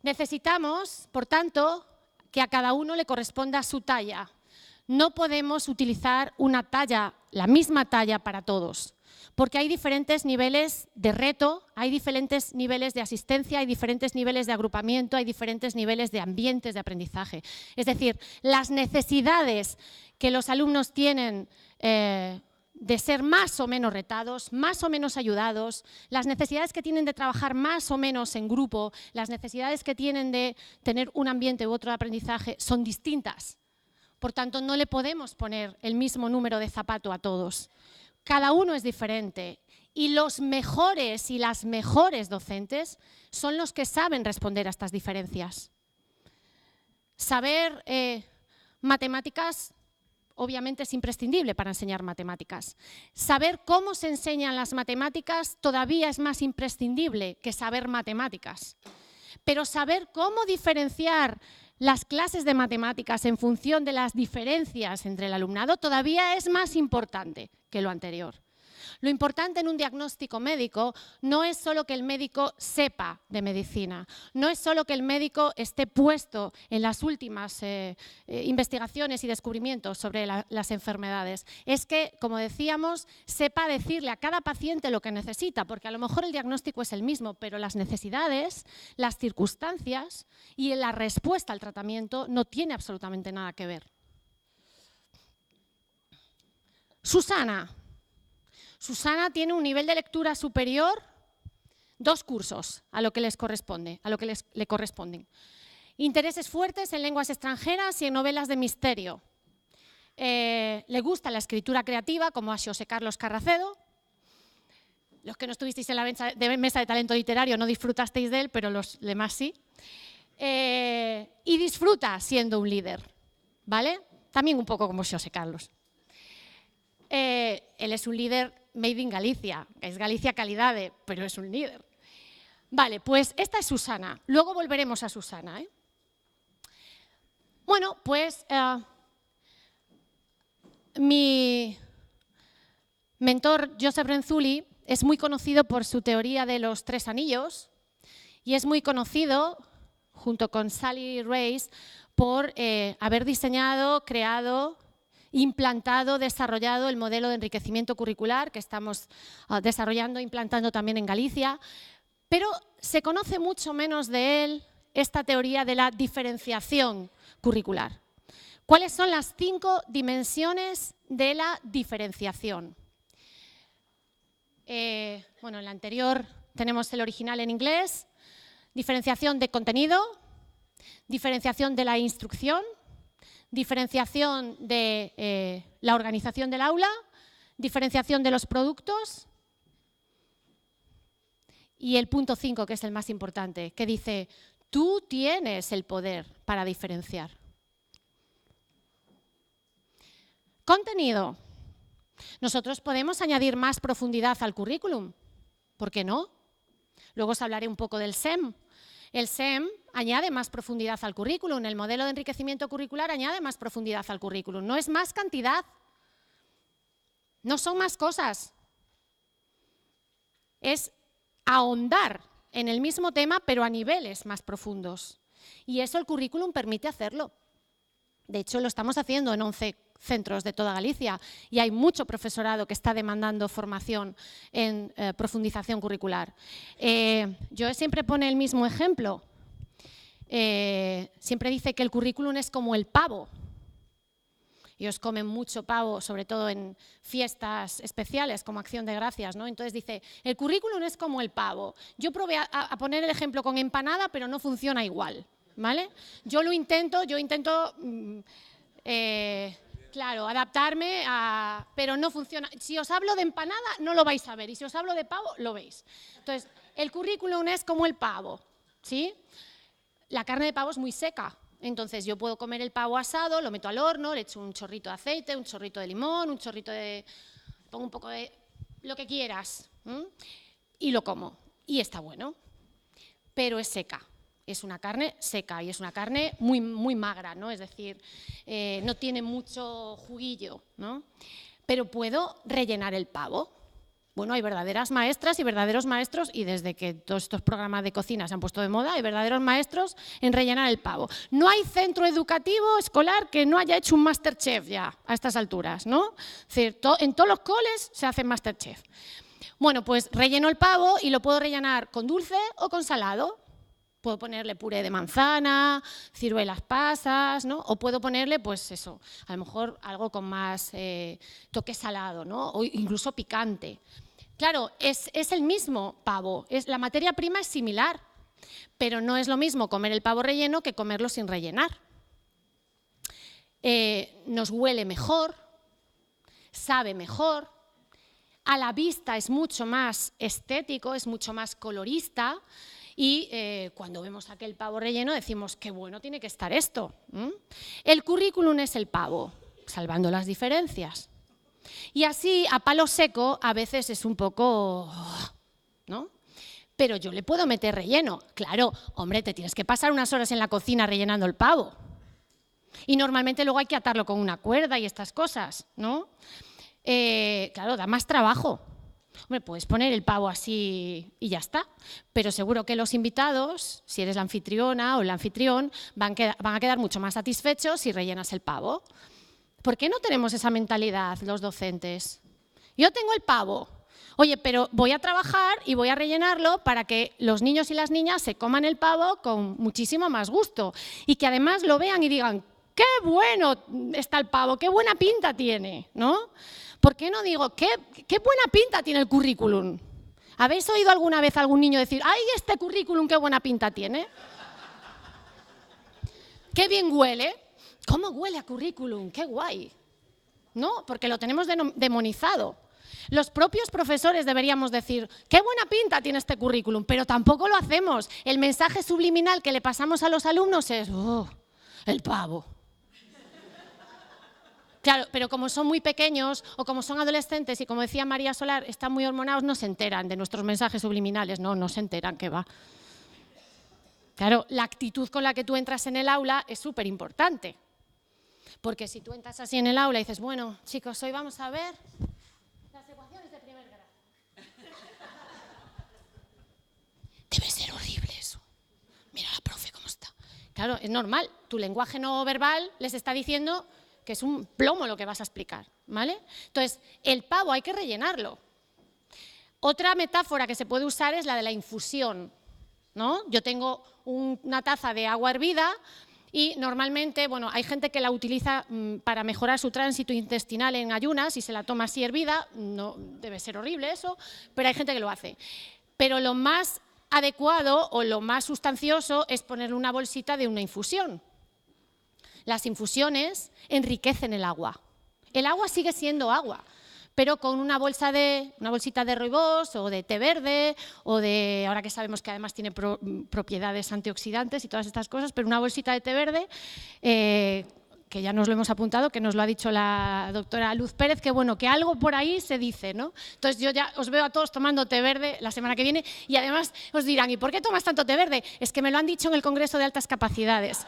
Necesitamos, por tanto, que a cada uno le corresponda su talla. No podemos utilizar una talla, la misma talla para todos, porque hay diferentes niveles de reto, hay diferentes niveles de asistencia, hay diferentes niveles de agrupamiento, hay diferentes niveles de ambientes de aprendizaje. Es decir, las necesidades que los alumnos tienen de ser más o menos retados, más o menos ayudados, las necesidades que tienen de trabajar más o menos en grupo, las necesidades que tienen de tener un ambiente u otro de aprendizaje son distintas. Por tanto, no le podemos poner el mismo número de zapato a todos. Cada uno es diferente y los mejores y las mejores docentes son los que saben responder a estas diferencias. Saber matemáticas obviamente es imprescindible para enseñar matemáticas. Saber cómo se enseñan las matemáticas todavía es más imprescindible que saber matemáticas. Pero saber cómo diferenciar las clases de matemáticas en función de las diferencias entre el alumnado todavía es más importante que lo anterior. Lo importante en un diagnóstico médico no es solo que el médico sepa de medicina, no es solo que el médico esté puesto en las últimas investigaciones y descubrimientos sobre las enfermedades. Es que, como decíamos, sepa decirle a cada paciente lo que necesita, porque a lo mejor el diagnóstico es el mismo, pero las necesidades, las circunstancias y la respuesta al tratamiento no tiene absolutamente nada que ver. Susana tiene un nivel de lectura superior, 2 cursos a lo que les corresponde, a lo que le corresponden. Intereses fuertes en lenguas extranjeras y en novelas de misterio. Le gusta la escritura creativa, como a Xosé Carlos Carracedo. Los que no estuvisteis en la mesa de talento literario no disfrutasteis de él, pero los demás sí. Y disfruta siendo un líder, ¿vale? También un poco como Xosé Carlos. Él es un líder made in Galicia, es Galicia calidade, pero es un líder. Vale, pues esta es Susana. Luego volveremos a Susana, ¿eh? Bueno, pues mi mentor, Joseph Renzulli, es muy conocido por su teoría de los 3 anillos y es muy conocido, junto con Sally Reyes, por haber diseñado, creado, implantado, desarrollado el modelo de enriquecimiento curricular que estamos desarrollando, implantando también en Galicia, pero se conoce mucho menos de él esta teoría de la diferenciación curricular. ¿Cuáles son las 5 dimensiones de la diferenciación? Bueno, en la anterior tenemos el original en inglés, diferenciación de contenido, diferenciación de la instrucción, diferenciación de la organización del aula, diferenciación de los productos y el punto 5, que es el más importante, que dice, tú tienes el poder para diferenciar. Contenido. Nosotros podemos añadir más profundidad al currículum. ¿Por qué no? Luego os hablaré un poco del SEM. El SEM añade más profundidad al currículum. El modelo de enriquecimiento curricular añade más profundidad al currículum. No es más cantidad. No son más cosas. Es ahondar en el mismo tema, pero a niveles más profundos. Y eso el currículum permite hacerlo. De hecho, lo estamos haciendo en 11 centros de toda Galicia y hay mucho profesorado que está demandando formación en profundización curricular. Yo siempre pone el mismo ejemplo. Siempre dice que el currículum es como el pavo. Ellos comen mucho pavo, sobre todo en fiestas especiales como Acción de Gracias, ¿no? Entonces dice, el currículum es como el pavo. Yo probé a poner el ejemplo con empanada, pero no funciona igual, ¿vale? Yo intento claro, adaptarme, pero no funciona. Si os hablo de empanada, no lo vais a ver, y si os hablo de pavo, lo veis. Entonces, el currículum es como el pavo, ¿sí? La carne de pavo es muy seca. Entonces yo puedo comer el pavo asado, lo meto al horno, le echo un chorrito de aceite, un chorrito de limón, un chorrito de... pongo un poco de... lo que quieras, y lo como. Y está bueno, pero es seca. Es una carne seca y es una carne muy, muy magra, ¿no? Es decir, no tiene mucho juguillo, ¿no? Pero puedo rellenar el pavo. Bueno, hay verdaderas maestras y verdaderos maestros, y desde que todos estos programas de cocina se han puesto de moda, hay verdaderos maestros en rellenar el pavo. No hay centro educativo escolar que no haya hecho un Masterchef ya a estas alturas, ¿no? Es decir, en todos los coles se hace Masterchef. Bueno, pues relleno el pavo y lo puedo rellenar con dulce o con salado. Puedo ponerle puré de manzana, ciruelas pasas, ¿no? O puedo ponerle, pues eso, a lo mejor algo con más toque salado, ¿no? O incluso picante. Claro, es el mismo pavo, la materia prima es similar, pero no es lo mismo comer el pavo relleno que comerlo sin rellenar. Nos huele mejor, sabe mejor, a la vista es mucho más estético, es mucho más colorista, y cuando vemos aquel pavo relleno decimos, qué bueno tiene que estar esto. El currículum es el pavo, salvando las diferencias. Y así, a palo seco, a veces es un poco, ¿no? Pero yo le puedo meter relleno. Claro, hombre, te tienes que pasar unas horas en la cocina rellenando el pavo. Y normalmente luego hay que atarlo con una cuerda y estas cosas, ¿no? Claro, da más trabajo. Hombre, puedes poner el pavo así y ya está, pero seguro que los invitados, si eres la anfitriona o el anfitrión, van a quedar mucho más satisfechos si rellenas el pavo. ¿Por qué no tenemos esa mentalidad los docentes? Yo tengo el pavo, oye, pero voy a trabajar y voy a rellenarlo para que los niños y las niñas se coman el pavo con muchísimo más gusto y que además lo vean y digan, ¡qué bueno está el pavo, qué buena pinta tiene!, ¿no? ¿Por qué no digo, qué buena pinta tiene el currículum? ¿Habéis oído alguna vez a algún niño decir, ¡ay, este currículum qué buena pinta tiene! ¡Qué bien huele! ¿Cómo huele a currículum? ¡Qué guay! ¿No? Porque lo tenemos demonizado. Los propios profesores deberíamos decir, ¡qué buena pinta tiene este currículum! Pero tampoco lo hacemos. El mensaje subliminal que le pasamos a los alumnos es, ¡oh, el pavo! Claro, pero como son muy pequeños o como son adolescentes y como decía María Solar, están muy hormonados, no se enteran de nuestros mensajes subliminales, no se enteran, ¿qué va? Claro, la actitud con la que tú entras en el aula es súper importante. Porque si tú entras así en el aula y dices, bueno, chicos, hoy vamos a ver las ecuaciones de primer grado. Debe ser horrible eso. Mira la profe cómo está. Claro, es normal, tu lenguaje no verbal les está diciendo que es un plomo lo que vas a explicar, ¿vale? Entonces, el pavo hay que rellenarlo. Otra metáfora que se puede usar es la de la infusión, ¿no? Yo tengo una taza de agua hervida y normalmente, bueno, hay gente que la utiliza para mejorar su tránsito intestinal en ayunas y se la toma así hervida, no debe ser horrible eso, pero hay gente que lo hace. pero lo más adecuado o lo más sustancioso es ponerle una bolsita de una infusión. Las infusiones enriquecen el agua. El agua sigue siendo agua, pero con una bolsita de rooibos o de té verde o de, ahora que sabemos que además tiene propiedades antioxidantes y todas estas cosas, pero una bolsita de té verde, que ya nos lo hemos apuntado, que nos lo ha dicho la doctora Luz Pérez, que bueno, que algo por ahí se dice, ¿no? Entonces yo ya os veo a todos tomando té verde la semana que viene y además os dirán, ¿y por qué tomas tanto té verde? Es que me lo han dicho en el Congreso de Altas Capacidades.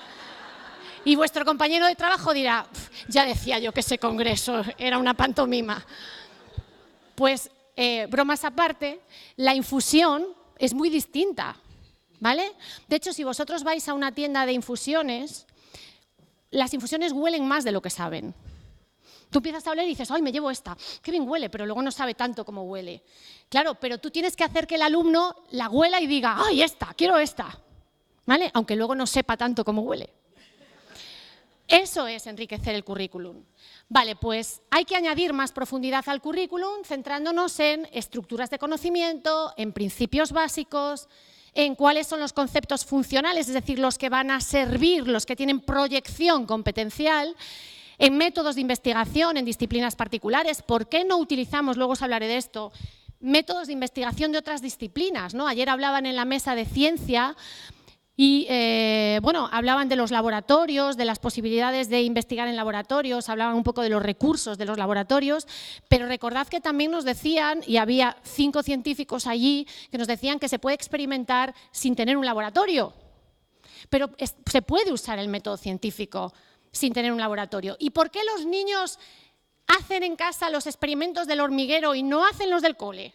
Y vuestro compañero de trabajo dirá, ya decía yo que ese congreso era una pantomima. Pues, bromas aparte, la infusión es muy distinta, ¿vale? De hecho, si vosotros vais a una tienda de infusiones, las infusiones huelen más de lo que saben. Tú empiezas a oler y dices, ¡ay, me llevo esta! ¡Qué bien huele! Pero luego no sabe tanto como huele. Claro, pero tú tienes que hacer que el alumno la huela y diga, ¡ay, esta! ¡Quiero esta! ¿Vale? Aunque luego no sepa tanto cómo huele. Eso es enriquecer el currículum. Vale, pues hay que añadir más profundidad al currículum centrándonos en estructuras de conocimiento, en principios básicos, en cuáles son los conceptos funcionales, es decir, los que van a servir, los que tienen proyección competencial, en métodos de investigación, en disciplinas particulares. ¿Por qué no utilizamos, luego os hablaré de esto, métodos de investigación de otras disciplinas, ¿no? Ayer hablaban en la mesa de ciencia y bueno, hablaban de los laboratorios, de las posibilidades de investigar en laboratorios, hablaban un poco de los recursos de los laboratorios, pero recordad que también nos decían, y había 5 científicos allí, que nos decían que se puede experimentar sin tener un laboratorio, pero se puede usar el método científico sin tener un laboratorio. ¿Y por qué los niños hacen en casa los experimentos del hormiguero y no hacen los del cole?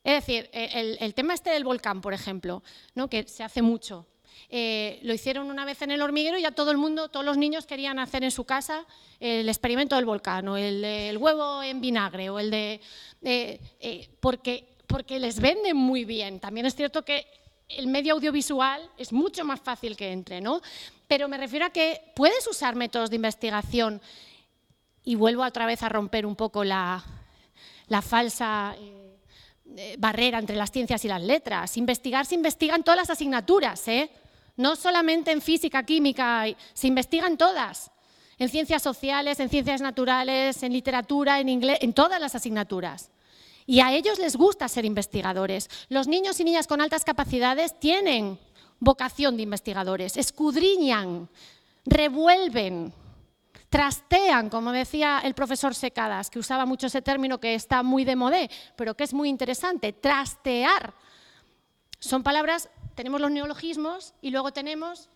Es decir, el tema este del volcán, por ejemplo, ¿no? Que se hace mucho. Lo hicieron una vez en el hormiguero y ya todo el mundo, todos los niños querían hacer en su casa el experimento del volcán, o el huevo en vinagre, o el de... porque les venden muy bien. También es cierto que el medio audiovisual es mucho más fácil que entre, ¿no? Pero me refiero a que puedes usar métodos de investigación, y vuelvo otra vez a romper un poco la falsa... barrera entre las ciencias y las letras. Investigar se investiga en todas las asignaturas, no solamente en física, química, se investigan todas, en ciencias sociales, en ciencias naturales, en literatura, en inglés, en todas las asignaturas. Y a ellos les gusta ser investigadores. Los niños y niñas con altas capacidades tienen vocación de investigadores, escudriñan, revuelven, trastean, como decía el profesor Secadas, que usaba mucho ese término que está muy de modé, pero que es muy interesante, trastear. Son palabras, tenemos los neologismos y luego tenemos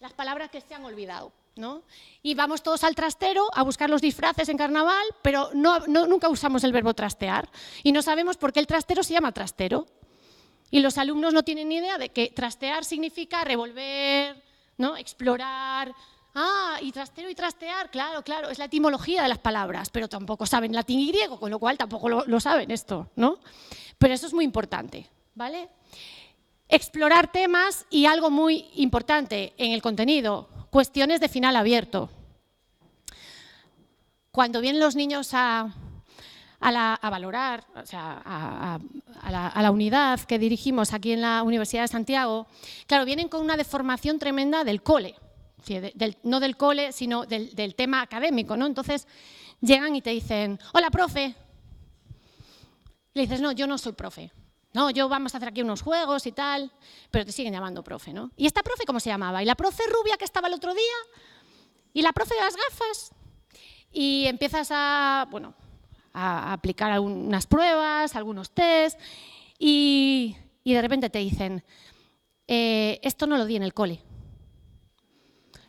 las palabras que se han olvidado, ¿no? Y vamos todos al trastero a buscar los disfraces en carnaval, pero nunca usamos el verbo trastear y no sabemos por qué el trastero se llama trastero. Y los alumnos no tienen ni idea de que trastear significa revolver, ¿no? Explorar. Ah, y trastero y trastear, claro, es la etimología de las palabras, pero tampoco saben latín y griego, con lo cual tampoco lo saben esto, ¿no? Pero eso es muy importante, ¿vale? Explorar temas y algo muy importante en el contenido, cuestiones de final abierto. Cuando vienen los niños a valorar, o sea, a la unidad que dirigimos aquí en la Universidad de Santiago, claro, vienen con una deformación tremenda del cole. No del cole, sino del tema académico, ¿no? Entonces llegan y te dicen, hola, profe. Le dices, no, yo no soy profe. No, vamos a hacer aquí unos juegos y tal, pero te siguen llamando profe, ¿no? ¿Y esta profe cómo se llamaba? ¿Y la profe rubia que estaba el otro día? ¿Y la profe de las gafas? Y empiezas a aplicar unas pruebas, algunos test, y de repente te dicen, esto no lo di en el cole.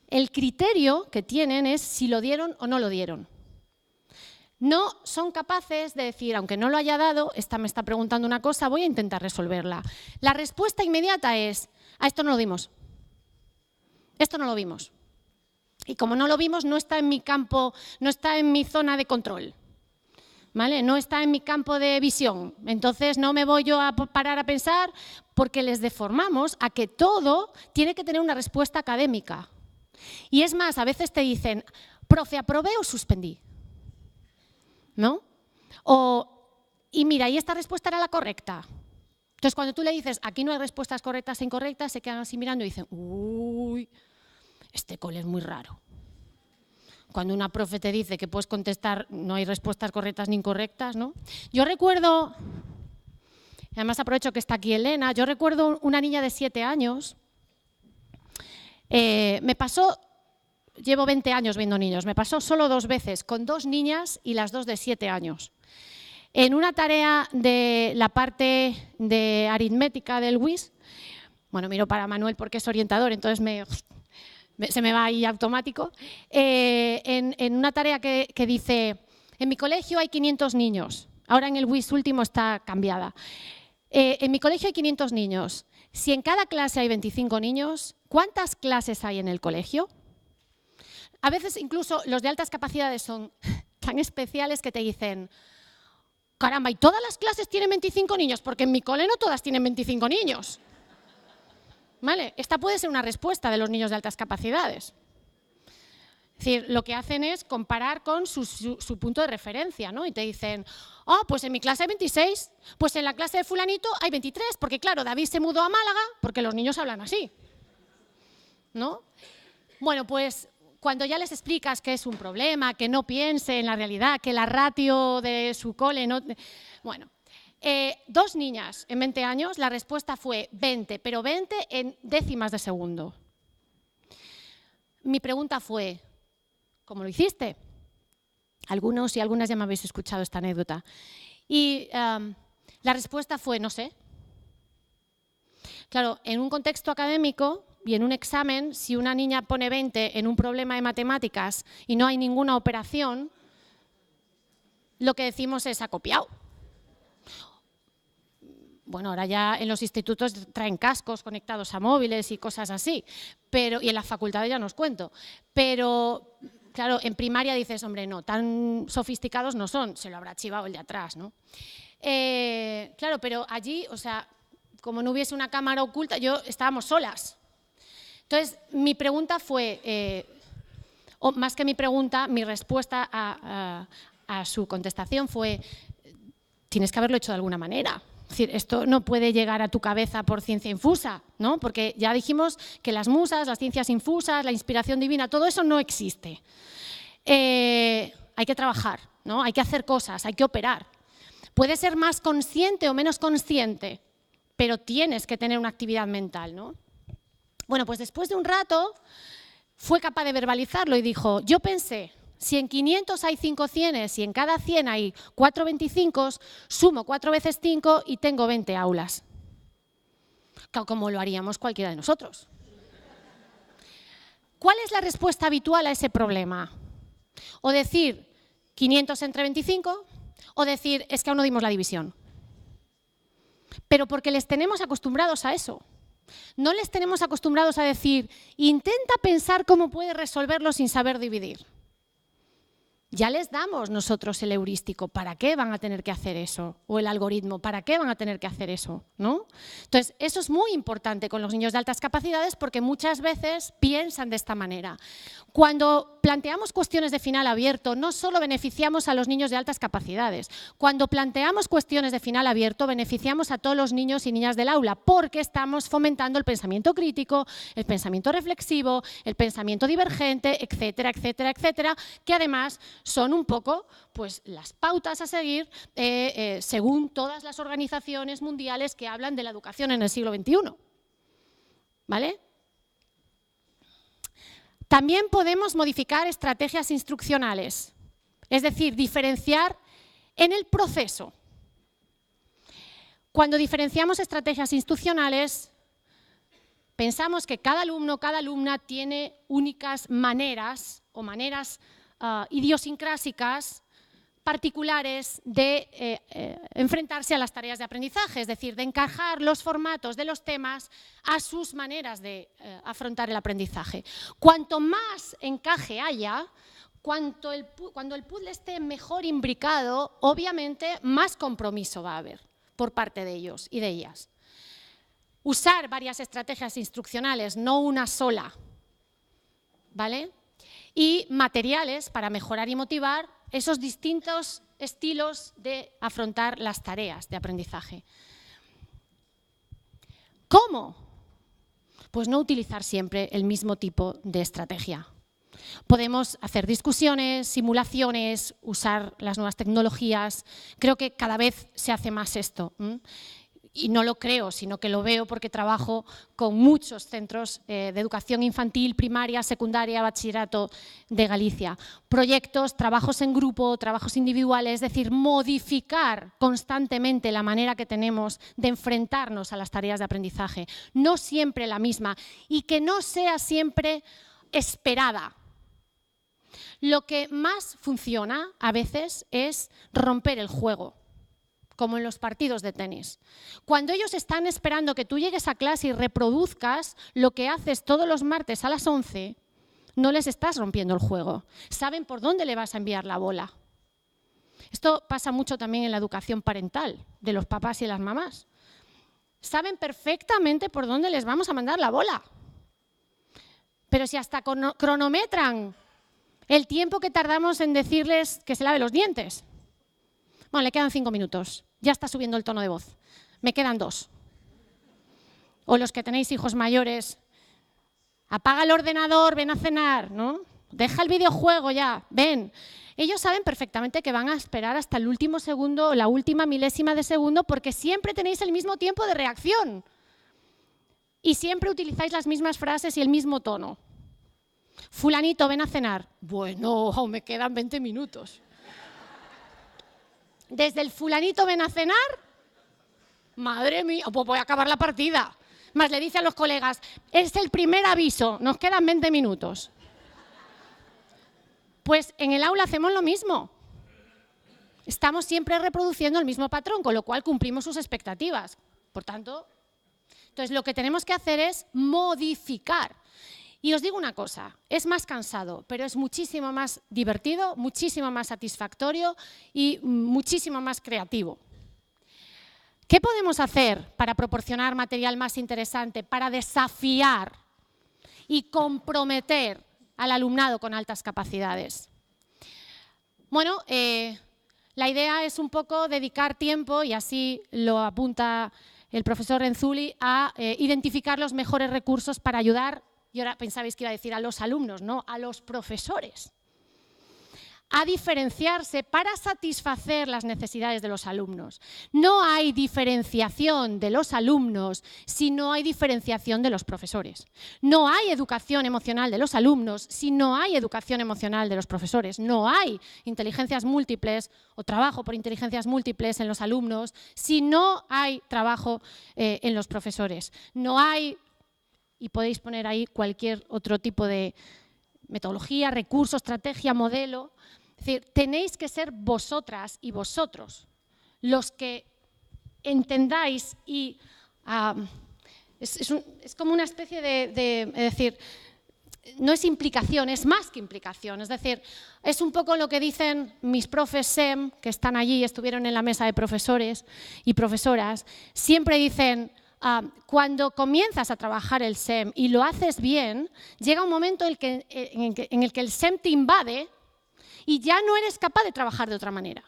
El criterio que tienen es si lo dieron o no lo dieron. No son capaces de decir, aunque no lo haya dado, esta me está preguntando una cosa, voy a intentar resolverla. La respuesta inmediata es, esto no lo dimos. Esto no lo vimos. Y como no lo vimos, no está en mi campo, no está en mi zona de control. ¿Vale? No está en mi campo de visión. Entonces no me voy yo a parar a pensar, porque les deformamos a que todo tiene que tener una respuesta académica. Y es más, a veces te dicen, profe, ¿aprobé o suspendí? ¿No? Y mira, y esta respuesta era la correcta. Entonces, cuando tú le dices, aquí no hay respuestas correctas e incorrectas, se quedan así mirando y dicen, uy, este cole es muy raro. Cuando una profe te dice que puedes contestar, no hay respuestas correctas ni incorrectas, ¿no? Yo recuerdo, además aprovecho que está aquí Elena, yo recuerdo una niña de 7 años, me pasó, llevo 20 años viendo niños, me pasó solo 2 veces, con 2 niñas y las 2 de 7 años. En una tarea de la parte de aritmética del WIS, bueno, miro para Manuel porque es orientador, entonces se me va ahí automático, en una tarea que dice, en mi colegio hay 500 niños, ahora en el WIS último está cambiada, en mi colegio hay 500 niños, si en cada clase hay 25 niños, ¿cuántas clases hay en el colegio? A veces incluso los de altas capacidades son tan especiales que te dicen, caramba, ¿y todas las clases tienen 25 niños? Porque en mi cole no todas tienen 25 niños. ¿Vale? Esta puede ser una respuesta de los niños de altas capacidades. Es decir, lo que hacen es comparar con su punto de referencia, ¿no? Y te dicen, oh, pues en mi clase hay 26, pues en la clase de fulanito hay 23, porque claro, David se mudó a Málaga porque los niños hablan así, ¿no? Bueno, pues cuando ya les explicas que es un problema, que no piense en la realidad, que la ratio de su cole no... Bueno, 2 niñas en 20 años, la respuesta fue 20, pero 20 en décimas de segundo. Mi pregunta fue, ¿cómo lo hiciste? Algunos y algunas ya me habéis escuchado esta anécdota. Y la respuesta fue, no sé. Claro, en un contexto académico y en un examen, si una niña pone 20 en un problema de matemáticas y no hay ninguna operación, lo que decimos es, ha copiado. Bueno, ahora ya en los institutos traen cascos conectados a móviles y cosas así, y en las facultades ya no os cuento. Pero, claro, en primaria dices, hombre, no, tan sofisticados no son, se lo habrá chivado el de atrás, ¿no? Claro, pero allí, o sea, como no hubiese una cámara oculta, estábamos solas. Entonces, mi pregunta fue, o más que mi pregunta, mi respuesta a su contestación fue, tienes que haberlo hecho de alguna manera. Es decir, esto no puede llegar a tu cabeza por ciencia infusa, ¿no? Porque ya dijimos que las musas, las ciencias infusas, la inspiración divina, todo eso no existe. Hay que trabajar, ¿no? Hay que hacer cosas, hay que operar. Puede ser más consciente o menos consciente, pero tienes que tener una actividad mental, ¿no? Bueno, pues después de un rato fue capaz de verbalizarlo y dijo, yo pensé, si en 500 hay 5 cienes y en cada 100 hay 4 25, sumo 4 veces 5 y tengo 20 aulas. Como lo haríamos cualquiera de nosotros. ¿Cuál es la respuesta habitual a ese problema? O decir 500 entre 25 o decir es que aún no dimos la división. Pero porque les tenemos acostumbrados a eso. No les tenemos acostumbrados a decir intenta pensar cómo puedes resolverlo sin saber dividir. Ya les damos nosotros el heurístico, ¿para qué van a tener que hacer eso? O el algoritmo, ¿para qué van a tener que hacer eso? ¿No? Entonces, eso es muy importante con los niños de altas capacidades porque muchas veces piensan de esta manera. Cuando planteamos cuestiones de final abierto, no solo beneficiamos a los niños de altas capacidades. Cuando planteamos cuestiones de final abierto, beneficiamos a todos los niños y niñas del aula porque estamos fomentando el pensamiento crítico, el pensamiento reflexivo, el pensamiento divergente, etcétera, etcétera, etcétera, que además son un poco pues, las pautas a seguir según todas las organizaciones mundiales que hablan de la educación en el siglo XXI. ¿Vale? También podemos modificar estrategias instruccionales, es decir, diferenciar en el proceso. Cuando diferenciamos estrategias instruccionales, pensamos que cada alumno, cada alumna tiene únicas maneras o maneras idiosincrásicas particulares de enfrentarse a las tareas de aprendizaje, es decir, de encajar los formatos de los temas a sus maneras de afrontar el aprendizaje. Cuanto más encaje haya, cuando el puzzle esté mejor imbricado, obviamente más compromiso va a haber por parte de ellos y de ellas. Usar varias estrategias instruccionales, no una sola, ¿vale? Y materiales para mejorar y motivar esos distintos estilos de afrontar las tareas de aprendizaje. ¿Cómo? Pues no utilizar siempre el mismo tipo de estrategia. Podemos hacer discusiones, simulaciones, usar las nuevas tecnologías. Creo que cada vez se hace más esto. Y no lo creo, sino que lo veo porque trabajo con muchos centros de educación infantil, primaria, secundaria, bachillerato de Galicia. Proyectos, trabajos en grupo, trabajos individuales, es decir, modificar constantemente la manera que tenemos de enfrentarnos a las tareas de aprendizaje. No siempre la misma y que no sea siempre esperada. Lo que más funciona a veces es romper el juego, como en los partidos de tenis. Cuando ellos están esperando que tú llegues a clase y reproduzcas lo que haces todos los martes a las 11, no les estás rompiendo el juego. Saben por dónde le vas a enviar la bola. Esto pasa mucho también en la educación parental, de los papás y las mamás. Saben perfectamente por dónde les vamos a mandar la bola. Pero si hasta cronometran el tiempo que tardamos en decirles que se lave los dientes. Bueno, le quedan 5 minutos, ya está subiendo el tono de voz, me quedan 2. O los que tenéis hijos mayores, apaga el ordenador, ven a cenar, ¿no? Deja el videojuego ya, ven. Ellos saben perfectamente que van a esperar hasta el último segundo o la última milésima de segundo porque siempre tenéis el mismo tiempo de reacción y siempre utilizáis las mismas frases y el mismo tono. Fulanito, ven a cenar. Bueno, aún me quedan 20 minutos. Desde el fulanito ven a cenar, madre mía, pues voy a acabar la partida. Más le dice a los colegas, es el primer aviso, nos quedan 20 minutos. Pues en el aula hacemos lo mismo. Estamos siempre reproduciendo el mismo patrón, con lo cual cumplimos sus expectativas. Por tanto, entonces lo que tenemos que hacer es modificar. Y os digo una cosa, es más cansado, pero es muchísimo más divertido, muchísimo más satisfactorio y muchísimo más creativo. ¿Qué podemos hacer para proporcionar material más interesante, para desafiar y comprometer al alumnado con altas capacidades? Bueno, la idea es un poco dedicar tiempo, y así lo apunta el profesor Renzulli, a identificar los mejores recursos para ayudar. Y ahora pensabais que iba a decir a los alumnos, no, a los profesores, a diferenciarse para satisfacer las necesidades de los alumnos. No hay diferenciación de los alumnos si no hay diferenciación de los profesores. No hay educación emocional de los alumnos si no hay educación emocional de los profesores. No hay inteligencias múltiples o trabajo por inteligencias múltiples en los alumnos si no hay trabajo en los profesores. No hay... Y podéis poner ahí cualquier otro tipo de metodología, recurso, estrategia, modelo. Es decir, tenéis que ser vosotras y vosotros los que entendáis y es como una especie de es decir, no es implicación, es más que implicación. Es decir, es un poco lo que dicen mis profes SEM, que están allí, estuvieron en la mesa de profesores y profesoras, siempre dicen... cuando comienzas a trabajar el SEM y lo haces bien, llega un momento en el que el SEM te invade y ya no eres capaz de trabajar de otra manera.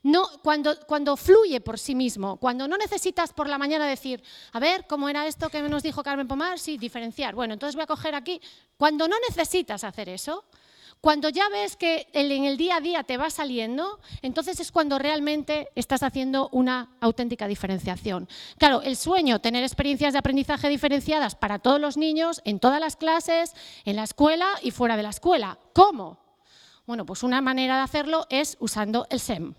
No, cuando fluye por sí mismo, cuando no necesitas por la mañana decir, a ver, ¿cómo era esto que nos dijo Carmen Pomar? Sí, diferenciar. Bueno, entonces voy a coger aquí. Cuando no necesitas hacer eso, cuando ya ves que en el día a día te va saliendo, entonces es cuando realmente estás haciendo una auténtica diferenciación. Claro, el sueño, tener experiencias de aprendizaje diferenciadas para todos los niños, en todas las clases, en la escuela y fuera de la escuela. ¿Cómo? Bueno, pues una manera de hacerlo es usando el SEM.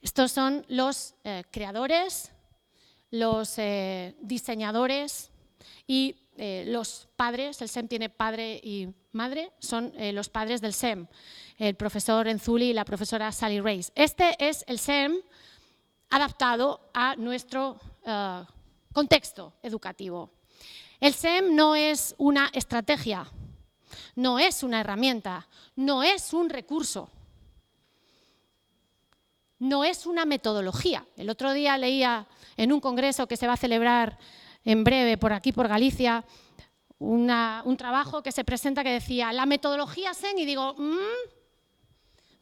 Estos son los creadores, los diseñadores y los padres. El SEM tiene padre y madre, son los padres del SEM, el profesor Renzulli y la profesora Sally Reyes. Este es el SEM adaptado a nuestro contexto educativo. El SEM no es una estrategia, no es una herramienta, no es un recurso, no es una metodología. El otro día leía en un congreso que se va a celebrar en breve por aquí, por Galicia, un trabajo que se presenta que decía la metodología SEM, y digo,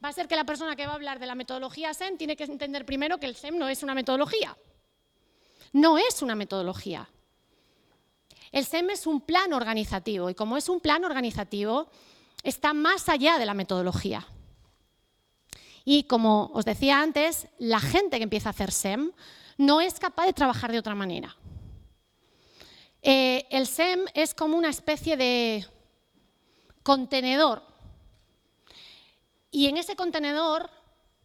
va a ser que la persona que va a hablar de la metodología SEM tiene que entender primero que el SEM no es una metodología. No es una metodología. El SEM es un plan organizativo y como es un plan organizativo, está más allá de la metodología. Y como os decía antes, la gente que empieza a hacer SEM no es capaz de trabajar de otra manera. El SEM es como una especie de contenedor. Y en ese contenedor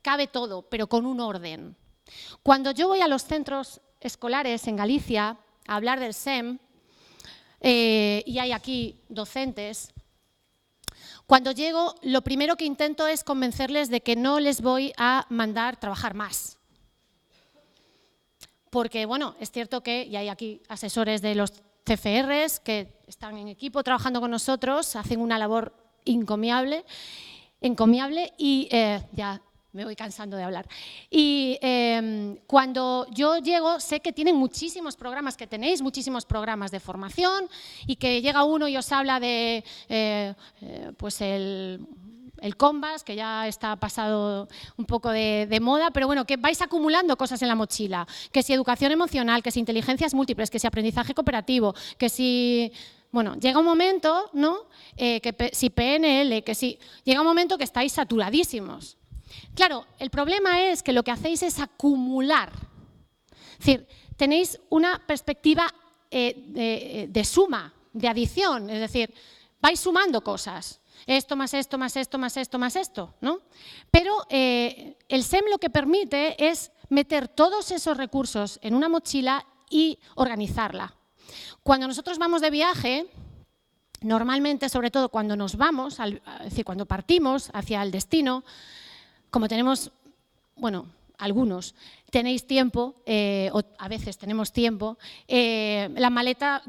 cabe todo, pero con un orden. Cuando yo voy a los centros escolares en Galicia a hablar del SEM, y hay aquí docentes, cuando llego, lo primero que intento es convencerles de que no les voy a mandar trabajar más. Porque, bueno, es cierto que, y hay aquí asesores de los CFRs que están en equipo trabajando con nosotros, hacen una labor encomiable y ya me voy cansando de hablar. Y cuando yo llego, sé que tienen muchísimos programas, que tenéis muchísimos programas de formación y que llega uno y os habla de pues el Canvas, que ya está pasado un poco de moda, pero bueno, que vais acumulando cosas en la mochila, que si educación emocional, que si inteligencias múltiples, que si aprendizaje cooperativo, que si... Bueno, llega un momento, ¿no? Que si PNL, que si... Llega un momento que estáis saturadísimos. Claro, el problema es que lo que hacéis es acumular. Es decir, tenéis una perspectiva de suma, de adición, es decir, vais sumando cosas. Esto más esto, más esto, más esto, más esto, ¿no? Pero el SEM lo que permite es meter todos esos recursos en una mochila y organizarla. Cuando nosotros vamos de viaje, normalmente, sobre todo cuando nos vamos, es decir, cuando partimos hacia el destino, como tenemos, bueno, algunos tenéis tiempo, o a veces tenemos tiempo, la maleta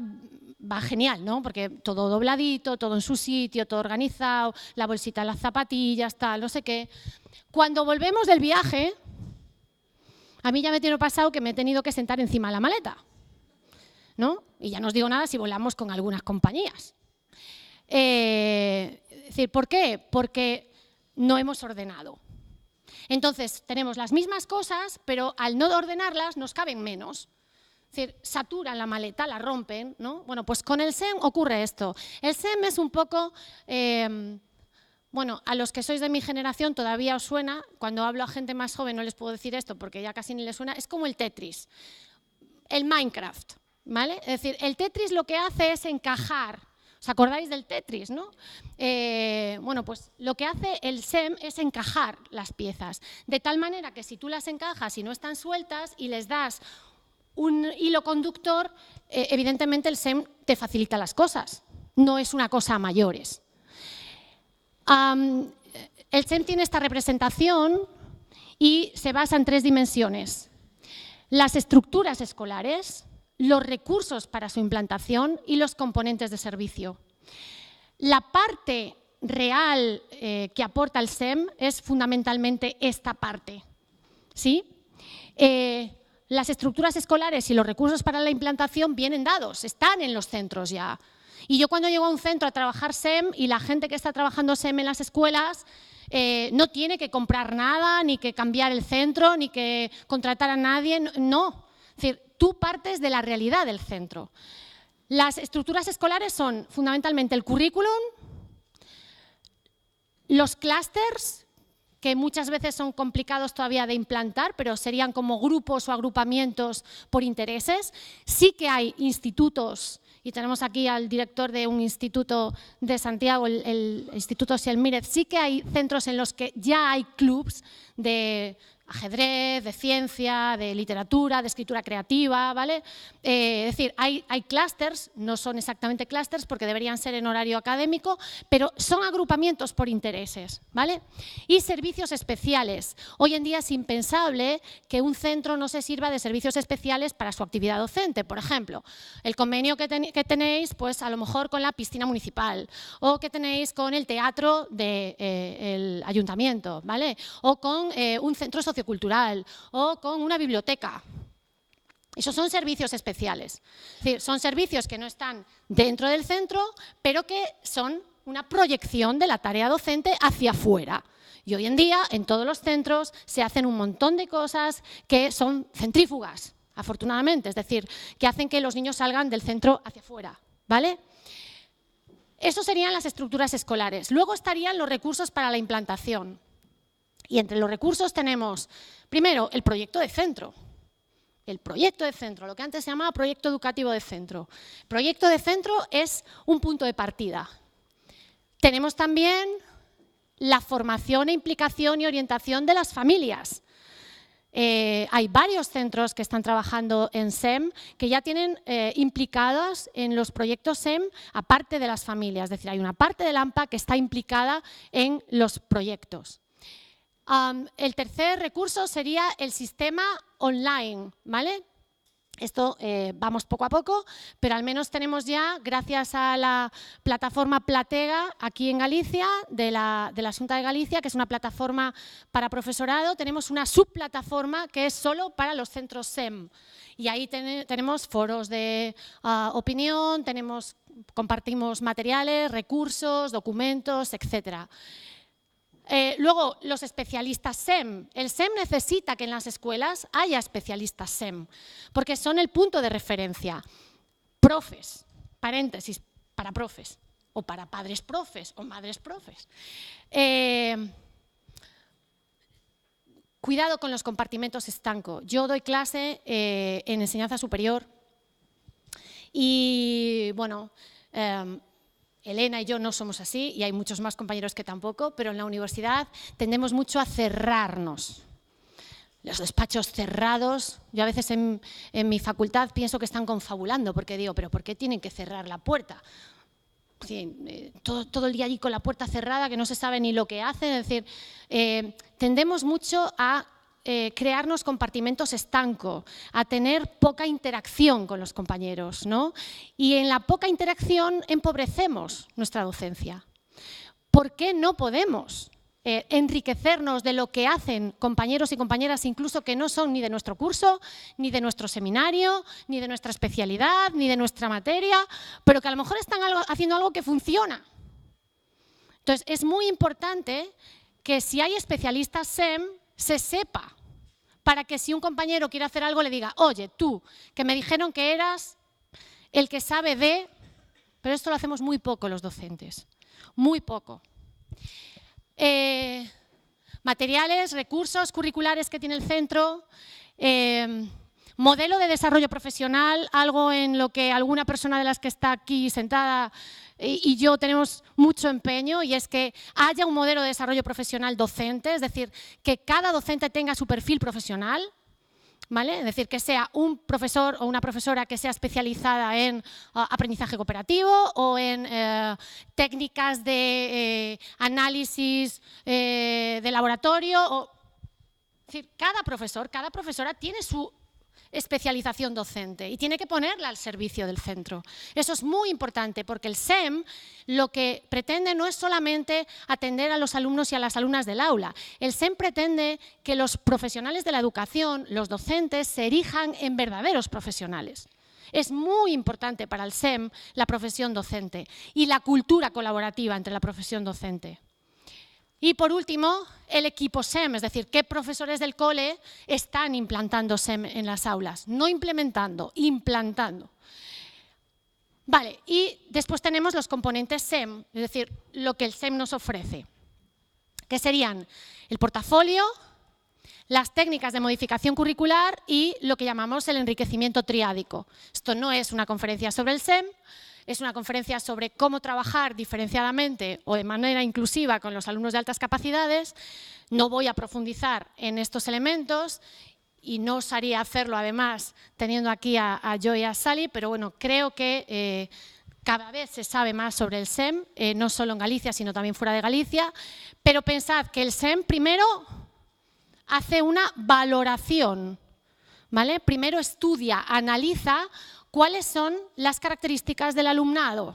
va genial, ¿no? Porque todo dobladito, todo en su sitio, todo organizado, la bolsita de las zapatillas, tal, no sé qué. Cuando volvemos del viaje, a mí ya me tiene pasado que me he tenido que sentar encima de la maleta, ¿no? Y ya no os digo nada si volamos con algunas compañías. Es decir, ¿por qué? Porque no hemos ordenado. Entonces, tenemos las mismas cosas, pero al no ordenarlas nos caben menos. Es decir, saturan la maleta, la rompen, ¿no? Bueno, pues con el SEM ocurre esto. El SEM es un poco, bueno, a los que sois de mi generación todavía os suena, cuando hablo a gente más joven no les puedo decir esto porque ya casi ni les suena, es como el Tetris, el Minecraft, ¿vale? Es decir, el Tetris lo que hace es encajar. ¿Os acordáis del Tetris, no? Bueno, pues lo que hace el SEM es encajar las piezas, de tal manera que si tú las encajas y no están sueltas y les das un hilo conductor, evidentemente el SEM te facilita las cosas, no es una cosa a mayores. El SEM tiene esta representación y se basa en 3 dimensiones. Las estructuras escolares, los recursos para su implantación y los componentes de servicio. La parte real que aporta el SEM es fundamentalmente esta parte, ¿sí? Las estructuras escolares y los recursos para la implantación vienen dados, están en los centros ya. Y yo cuando llego a un centro a trabajar SEM y la gente que está trabajando SEM en las escuelas no tiene que comprar nada, ni que cambiar el centro, ni que contratar a nadie, no. Es decir, tú partes de la realidad del centro. Las estructuras escolares son fundamentalmente el currículum, los clústeres, que muchas veces son complicados todavía de implantar, pero serían como grupos o agrupamientos por intereses. Sí que hay institutos, y tenemos aquí al director de un instituto de Santiago, el Instituto Sielmírez, sí que hay centros en los que ya hay clubs de ajedrez, de ciencia, de literatura, de escritura creativa, ¿vale? Es decir, hay clústeres, no son exactamente clústeres porque deberían ser en horario académico, pero son agrupamientos por intereses, ¿vale? Y servicios especiales. Hoy en día es impensable que un centro no se sirva de servicios especiales para su actividad docente. Por ejemplo, el convenio que tenéis, pues a lo mejor con la piscina municipal, o que tenéis con el teatro del ayuntamiento, ¿vale? O con un centro sociocultural o con una biblioteca. Esos son servicios especiales. Es decir, son servicios que no están dentro del centro, pero que son una proyección de la tarea docente hacia afuera. Y hoy en día, en todos los centros, se hacen un montón de cosas que son centrífugas, afortunadamente. Es decir, que hacen que los niños salgan del centro hacia afuera, ¿vale? Eso serían las estructuras escolares. Luego estarían los recursos para la implantación. Y entre los recursos tenemos, primero, el proyecto de centro. El proyecto de centro, lo que antes se llamaba proyecto educativo de centro. Proyecto de centro es un punto de partida. Tenemos también la formación e implicación y orientación de las familias. Hay varios centros que están trabajando en SEM que ya tienen implicados en los proyectos SEM, aparte de las familias. Es decir, hay una parte del AMPA que está implicada en los proyectos. El tercer recurso sería el sistema online, ¿vale? Esto vamos poco a poco, pero al menos tenemos ya, gracias a la plataforma Platega, aquí en Galicia, de la Xunta de Galicia, que es una plataforma para profesorado, tenemos una subplataforma que es solo para los centros SEM. Y ahí tenemos foros de opinión, compartimos materiales, recursos, documentos, etcétera. Luego, los especialistas SEM. El SEM necesita que en las escuelas haya especialistas SEM, porque son el punto de referencia. Profes, paréntesis, para profes, o para padres profes, o madres profes. Cuidado con los compartimentos estanco. Yo doy clase en enseñanza superior y, bueno, Elena y yo no somos así, y hay muchos más compañeros que tampoco, pero en la universidad tendemos mucho a cerrarnos. Los despachos cerrados, yo a veces en mi facultad pienso que están confabulando, porque digo, ¿pero por qué tienen que cerrar la puerta? Sí, todo el día allí con la puerta cerrada, que no se sabe ni lo que hacen. Es decir, tendemos mucho a crearnos compartimentos estancos, a tener poca interacción con los compañeros, ¿no? Y en la poca interacción empobrecemos nuestra docencia. ¿Por qué no podemos enriquecernos de lo que hacen compañeros y compañeras, incluso que no son ni de nuestro curso, ni de nuestro seminario, ni de nuestra especialidad, ni de nuestra materia, pero que a lo mejor están haciendo algo que funciona? Entonces, es muy importante que si hay especialistas SEM, se sepa, para que si un compañero quiere hacer algo le diga, oye, tú, que me dijeron que eras el que sabe de... Pero esto lo hacemos muy poco los docentes, muy poco. Materiales, recursos curriculares que tiene el centro, modelo de desarrollo profesional, algo en lo que alguna persona de las que está aquí sentada y yo tenemos mucho empeño, y es que haya un modelo de desarrollo profesional docente, es decir, que cada docente tenga su perfil profesional, ¿vale? Es decir, que sea un profesor o una profesora que sea especializada en aprendizaje cooperativo o en técnicas de análisis de laboratorio. Es decir, cada profesor, cada profesora tiene su especialización docente y tiene que ponerla al servicio del centro. Eso es muy importante, porque el SEM lo que pretende no es solamente atender a los alumnos y a las alumnas del aula. El SEM pretende que los profesionales de la educación, los docentes, se erijan en verdaderos profesionales. Es muy importante para el SEM la profesión docente y la cultura colaborativa entre la profesión docente. Y por último, el equipo SEM, es decir, qué profesores del cole están implantando SEM en las aulas. No implementando, implantando. Vale, y después tenemos los componentes SEM, es decir, lo que el SEM nos ofrece, que serían el portafolio, las técnicas de modificación curricular y lo que llamamos el enriquecimiento triádico. Esto no es una conferencia sobre el SEM, es una conferencia sobre cómo trabajar diferenciadamente o de manera inclusiva con los alumnos de altas capacidades. No voy a profundizar en estos elementos y no osaría hacerlo, además, teniendo aquí a Joy y a Sally, pero bueno, creo que cada vez se sabe más sobre el SEM, no solo en Galicia, sino también fuera de Galicia. Pero pensad que el SEM primero hace una valoración, ¿vale? Primero estudia, analiza cuáles son las características del alumnado,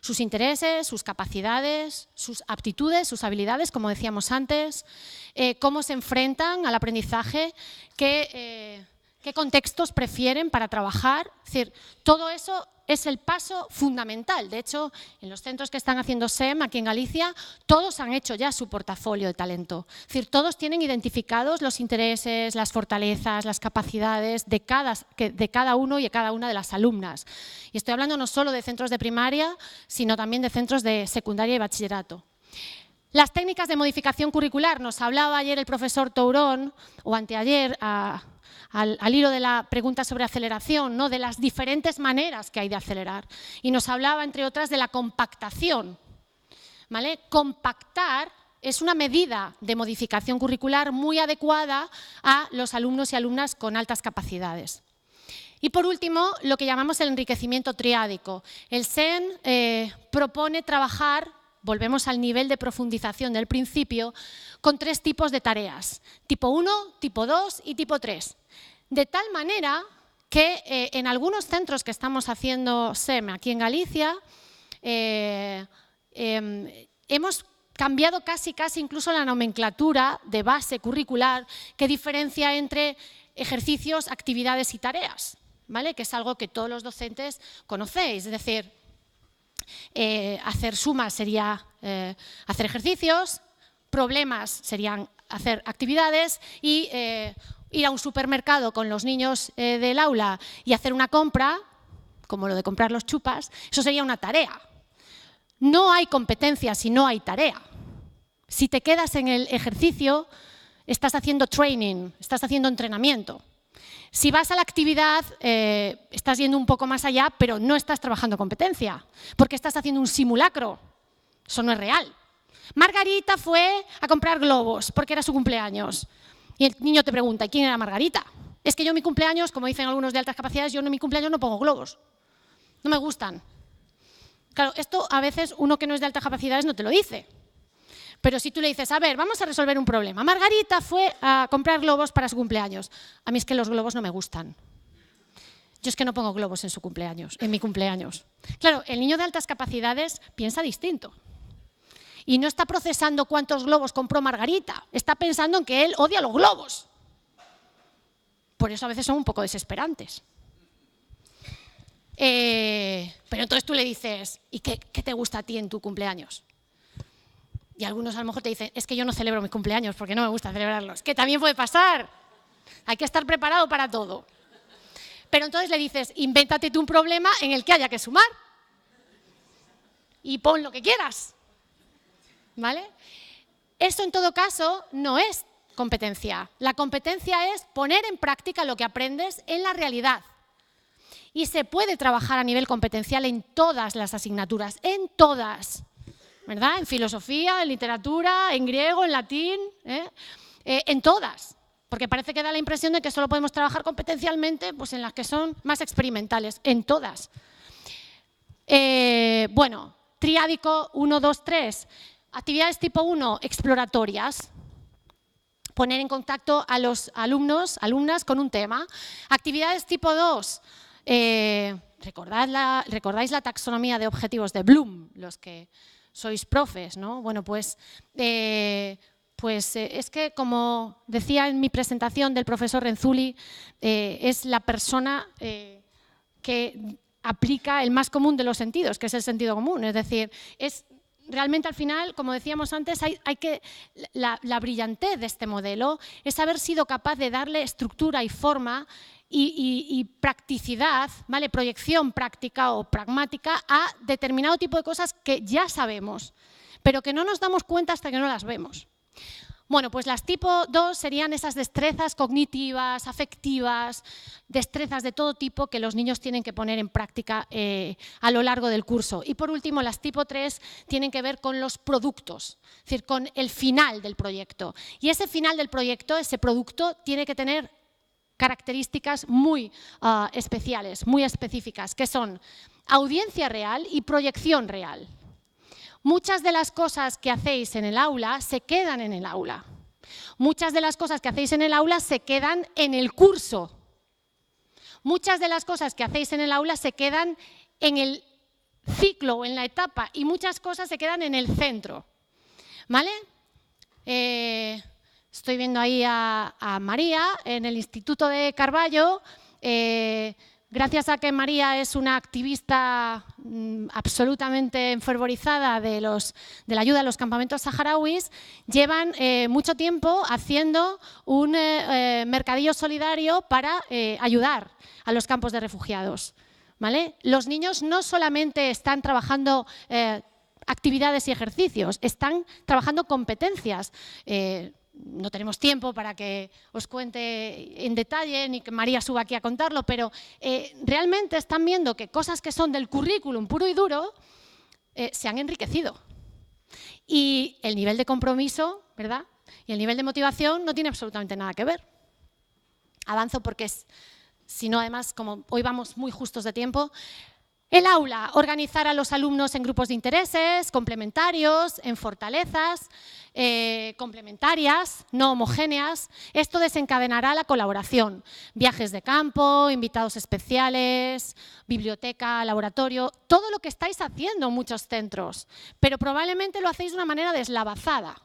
sus intereses, sus capacidades, sus aptitudes, sus habilidades, como decíamos antes, cómo se enfrentan al aprendizaje, qué qué contextos prefieren para trabajar. Es decir, todo eso es el paso fundamental. De hecho, en los centros que están haciendo SEM aquí en Galicia, todos han hecho ya su portafolio de talento. Es decir, todos tienen identificados los intereses, las fortalezas, las capacidades de cada uno y de cada una de las alumnas. Y estoy hablando no solo de centros de primaria, sino también de centros de secundaria y bachillerato. Las técnicas de modificación curricular, nos hablaba ayer el profesor Tourón, o anteayer, al hilo de la pregunta sobre aceleración, ¿no? De las diferentes maneras que hay de acelerar. Y nos hablaba, entre otras, de la compactación, ¿vale? Compactar es una medida de modificación curricular muy adecuada a los alumnos y alumnas con altas capacidades. Y por último, lo que llamamos el enriquecimiento triádico. El SEN propone trabajar, volvemos al nivel de profundización del principio, con 3 tipos de tareas, tipo 1, tipo 2 y tipo 3. De tal manera que en algunos centros que estamos haciendo SEM aquí en Galicia, hemos cambiado casi incluso la nomenclatura de base curricular que diferencia entre ejercicios, actividades y tareas, ¿vale? Que es algo que todos los docentes conocéis, es decir, hacer sumas sería hacer ejercicios, problemas serían hacer actividades y ir a un supermercado con los niños del aula y hacer una compra, como lo de comprar los chupas, eso sería una tarea. No hay competencia si no hay tarea. Si te quedas en el ejercicio, estás haciendo training, estás haciendo entrenamiento. Si vas a la actividad, estás yendo un poco más allá, pero no estás trabajando competencia, porque estás haciendo un simulacro. Eso no es real. Margarita fue a comprar globos porque era su cumpleaños. Y el niño te pregunta, ¿y quién era Margarita? Es que yo en mi cumpleaños, como dicen algunos de altas capacidades, yo en mi cumpleaños no pongo globos. No me gustan. Claro, esto a veces uno que no es de altas capacidades no te lo dice. Pero si tú le dices, a ver, vamos a resolver un problema. Margarita fue a comprar globos para su cumpleaños. A mí es que los globos no me gustan. Yo es que no pongo globos en su cumpleaños, en mi cumpleaños. Claro, el niño de altas capacidades piensa distinto. Y no está procesando cuántos globos compró Margarita. Está pensando en que él odia los globos. Por eso a veces son un poco desesperantes. Pero entonces tú le dices, ¿y qué te gusta a ti en tu cumpleaños? Y algunos a lo mejor te dicen, es que yo no celebro mis cumpleaños porque no me gusta celebrarlos. Que también puede pasar. Hay que estar preparado para todo. Pero entonces le dices, invéntate tú un problema en el que haya que sumar. Y pon lo que quieras. ¿Vale? Eso en todo caso no es competencia. La competencia es poner en práctica lo que aprendes en la realidad. Y se puede trabajar a nivel competencial en todas las asignaturas, en todas. ¿Verdad? En filosofía, en literatura, en griego, en latín, en todas. Porque parece que da la impresión de que solo podemos trabajar competencialmente pues en las que son más experimentales, en todas. Bueno, triádico 1, 2, 3. Actividades tipo 1, exploratorias. Poner en contacto a los alumnos, alumnas con un tema. Actividades tipo 2. ¿Recordáis la taxonomía de objetivos de Bloom? Los que sois profes, ¿no? Bueno, pues es que, como decía en mi presentación del profesor Renzulli, es la persona que aplica el más común de los sentidos, que es el sentido común. Es decir, es realmente al final, como decíamos antes, la brillantez de este modelo es haber sido capaz de darle estructura y forma y practicidad, ¿vale? Proyección práctica o pragmática a determinado tipo de cosas que ya sabemos, pero que no nos damos cuenta hasta que no las vemos. Bueno, pues las tipo 2 serían esas destrezas cognitivas, afectivas, destrezas de todo tipo que los niños tienen que poner en práctica a lo largo del curso. Y por último, las tipo 3 tienen que ver con los productos, es decir, con el final del proyecto. Y ese final del proyecto, ese producto, tiene que tener características muy especiales, muy específicas, que son audiencia real y proyección real. Muchas de las cosas que hacéis en el aula se quedan en el aula. Muchas de las cosas que hacéis en el aula se quedan en el curso. Muchas de las cosas que hacéis en el aula se quedan en el ciclo o en la etapa y muchas cosas se quedan en el centro. ¿Vale? Estoy viendo ahí a María en el Instituto de Carballo. Gracias a que María es una activista absolutamente enfervorizada de la ayuda a los campamentos saharauis, llevan mucho tiempo haciendo un mercadillo solidario para ayudar a los campos de refugiados, ¿vale? Los niños no solamente están trabajando actividades y ejercicios, están trabajando competencias. No tenemos tiempo para que os cuente en detalle, ni que María suba aquí a contarlo, pero realmente están viendo que cosas que son del currículum puro y duro se han enriquecido. Y el nivel de compromiso, ¿verdad?, y el nivel de motivación no tiene absolutamente nada que ver. Avanzo porque, si no, además, como hoy vamos muy justos de tiempo. El aula, organizar a los alumnos en grupos de intereses, complementarios, en fortalezas, complementarias, no homogéneas. Esto desencadenará la colaboración. Viajes de campo, invitados especiales, biblioteca, laboratorio, todo lo que estáis haciendo en muchos centros, pero probablemente lo hacéis de una manera deslavazada,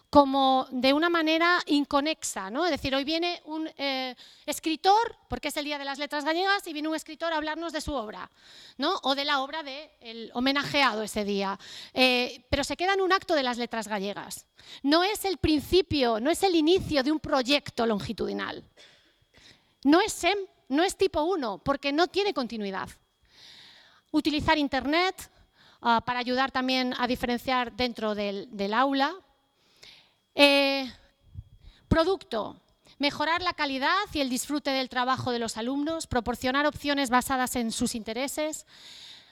como de una manera inconexa, ¿no? Es decir, hoy viene un escritor, porque es el Día de las Letras Gallegas, y viene un escritor a hablarnos de su obra, ¿no?, o de la obra del homenajeado ese día. Pero se queda en un acto de las letras gallegas. No es el principio, no es el inicio de un proyecto longitudinal. No es SEM, no es tipo 1, porque no tiene continuidad. Utilizar Internet para ayudar también a diferenciar dentro del aula. Producto, mejorar la calidad y el disfrute del trabajo de los alumnos, proporcionar opciones basadas en sus intereses,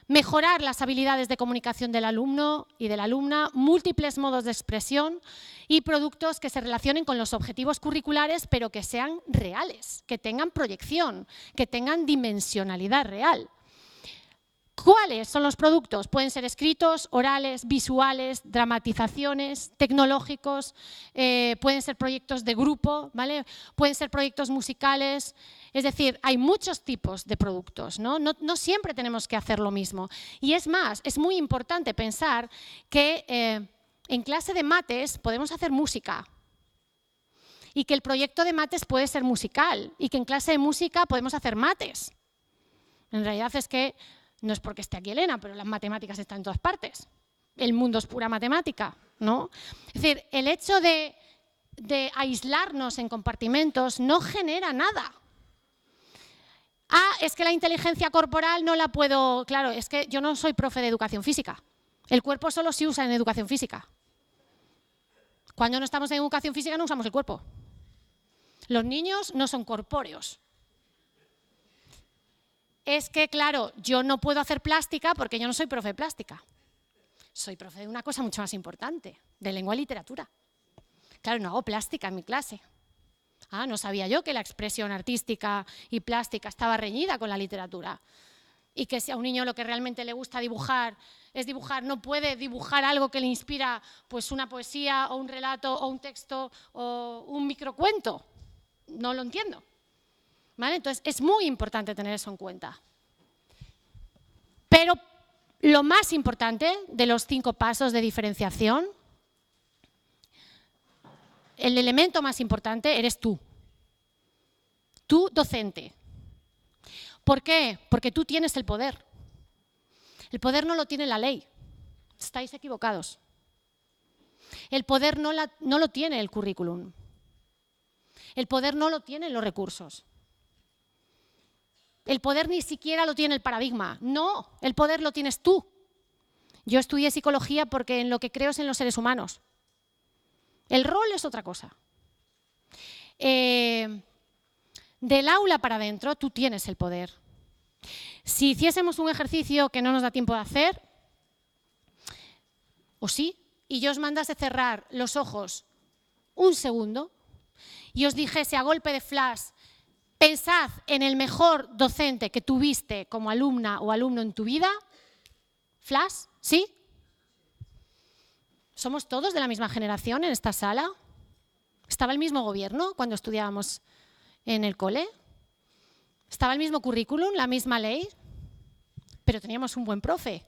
mejorar las habilidades de comunicación del alumno y de la alumna, múltiples modos de expresión y productos que se relacionen con los objetivos curriculares, pero que sean reales, que tengan proyección, que tengan dimensionalidad real. ¿Cuáles son los productos? Pueden ser escritos, orales, visuales, dramatizaciones, tecnológicos, pueden ser proyectos de grupo, ¿vale? Pueden ser proyectos musicales. Es decir, hay muchos tipos de productos, ¿no? No siempre tenemos que hacer lo mismo. Y es más, es muy importante pensar que en clase de mates podemos hacer música y que el proyecto de mates puede ser musical y que en clase de música podemos hacer mates. En realidad es que no es porque esté aquí Elena, pero las matemáticas están en todas partes. El mundo es pura matemática, ¿no? Es decir, el hecho de aislarnos en compartimentos no genera nada. Es que la inteligencia corporal no la puedo... Claro, es que yo no soy profe de educación física. El cuerpo solo se usa en educación física. Cuando no estamos en educación física no usamos el cuerpo. Los niños no son corpóreos. Es que, claro, yo no puedo hacer plástica porque yo no soy profe de plástica. Soy profe de una cosa mucho más importante, de lengua y literatura. Claro, no hago plástica en mi clase. No sabía yo que la expresión artística y plástica estaba reñida con la literatura. Y que si a un niño lo que realmente le gusta dibujar es dibujar, no puede dibujar algo que le inspira pues una poesía o un relato o un texto o un microcuento. No lo entiendo. ¿Vale? Entonces, es muy importante tener eso en cuenta. Pero lo más importante de los 5 pasos de diferenciación, el elemento más importante eres tú. Tú, docente. ¿Por qué? Porque tú tienes el poder. El poder no lo tiene la ley. Estáis equivocados. El poder no lo tiene el currículum. El poder no lo tienen los recursos. El poder ni siquiera lo tiene el paradigma. No, el poder lo tienes tú. Yo estudié psicología porque en lo que creo es en los seres humanos. El rol es otra cosa. Del aula para adentro tú tienes el poder. Si hiciésemos un ejercicio que no nos da tiempo de hacer, o sí, y yo os mandase cerrar los ojos un segundo y os dijese a golpe de flash: pensad en el mejor docente que tuviste como alumna o alumno en tu vida. ¿Flash? ¿Sí? ¿Somos todos de la misma generación en esta sala? ¿Estaba el mismo gobierno cuando estudiábamos en el cole? ¿Estaba el mismo currículum, la misma ley? Pero teníamos un buen profe,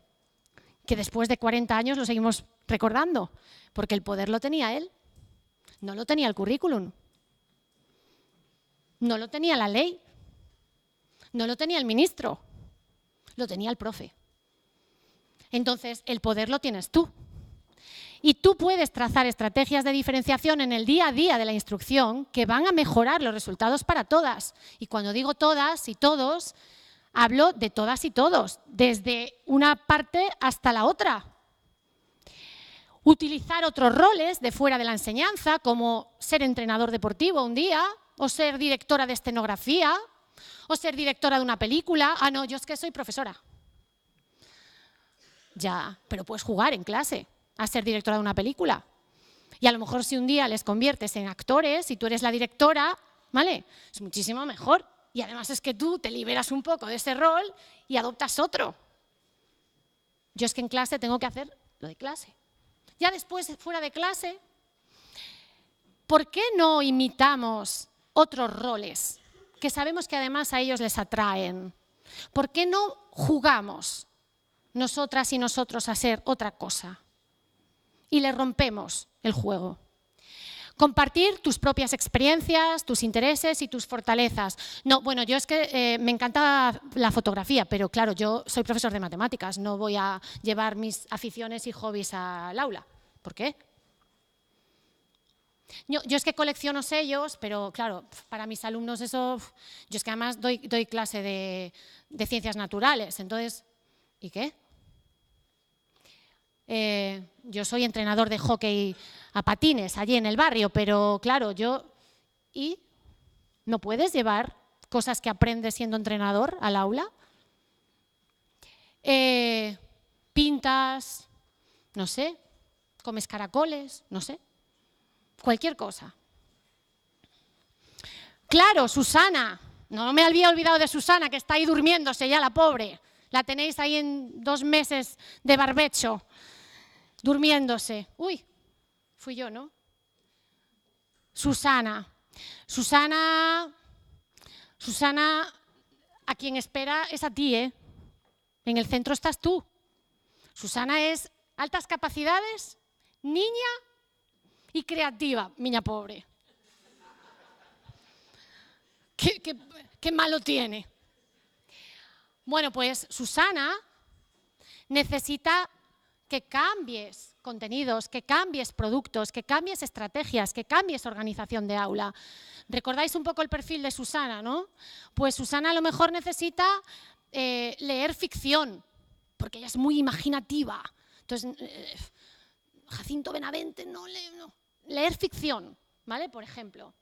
que después de 40 años lo seguimos recordando, porque el poder lo tenía él. No lo tenía el currículum. No lo tenía la ley. No lo tenía el ministro. Lo tenía el profe. Entonces, el poder lo tienes tú. Y tú puedes trazar estrategias de diferenciación en el día a día de la instrucción que van a mejorar los resultados para todas. Y cuando digo todas y todos, hablo de todas y todos, desde una parte hasta la otra. Utilizar otros roles de fuera de la enseñanza, como ser entrenador deportivo un día, o ser directora de escenografía, o ser directora de una película. Ah, no, yo es que soy profesora. Ya, pero puedes jugar en clase a ser directora de una película. Y a lo mejor si un día les conviertes en actores y tú eres la directora, ¿vale? Es muchísimo mejor. Y además es que tú te liberas un poco de ese rol y adoptas otro. Yo es que en clase tengo que hacer lo de clase. Ya después, fuera de clase, ¿por qué no imitamos otros roles que sabemos que además a ellos les atraen? ¿Por qué no jugamos nosotras y nosotros a ser otra cosa? Y le rompemos el juego. Compartir tus propias experiencias, tus intereses y tus fortalezas. No, bueno, yo es que me encanta la fotografía, pero claro, yo soy profesor de matemáticas, no voy a llevar mis aficiones y hobbies al aula. ¿Por qué? Yo es que colecciono sellos, pero claro, para mis alumnos eso... Yo es que además doy clase de ciencias naturales, entonces, ¿y qué? Yo soy entrenador de hockey a patines allí en el barrio, pero claro, ¿y no puedes llevar cosas que aprendes siendo entrenador al aula? Pintas, no sé, comes caracoles, no sé, cualquier cosa. Claro, Susana, no me había olvidado de Susana, que está ahí durmiéndose ya, la pobre. La tenéis ahí en 2 meses de barbecho, durmiéndose. Uy, fui yo, ¿no? Susana, a quien espera es a ti, ¿eh? En el centro estás tú. Susana es altas capacidades, niña y creativa, miña pobre. ¿Qué malo tiene? Bueno, pues Susana necesita que cambies contenidos, que cambies productos, que cambies estrategias, que cambies organización de aula. ¿Recordáis un poco el perfil de Susana, no? Pues Susana a lo mejor necesita leer ficción, porque ella es muy imaginativa. Entonces, Jacinto Benavente, no. Leer ficción, ¿vale? Por ejemplo.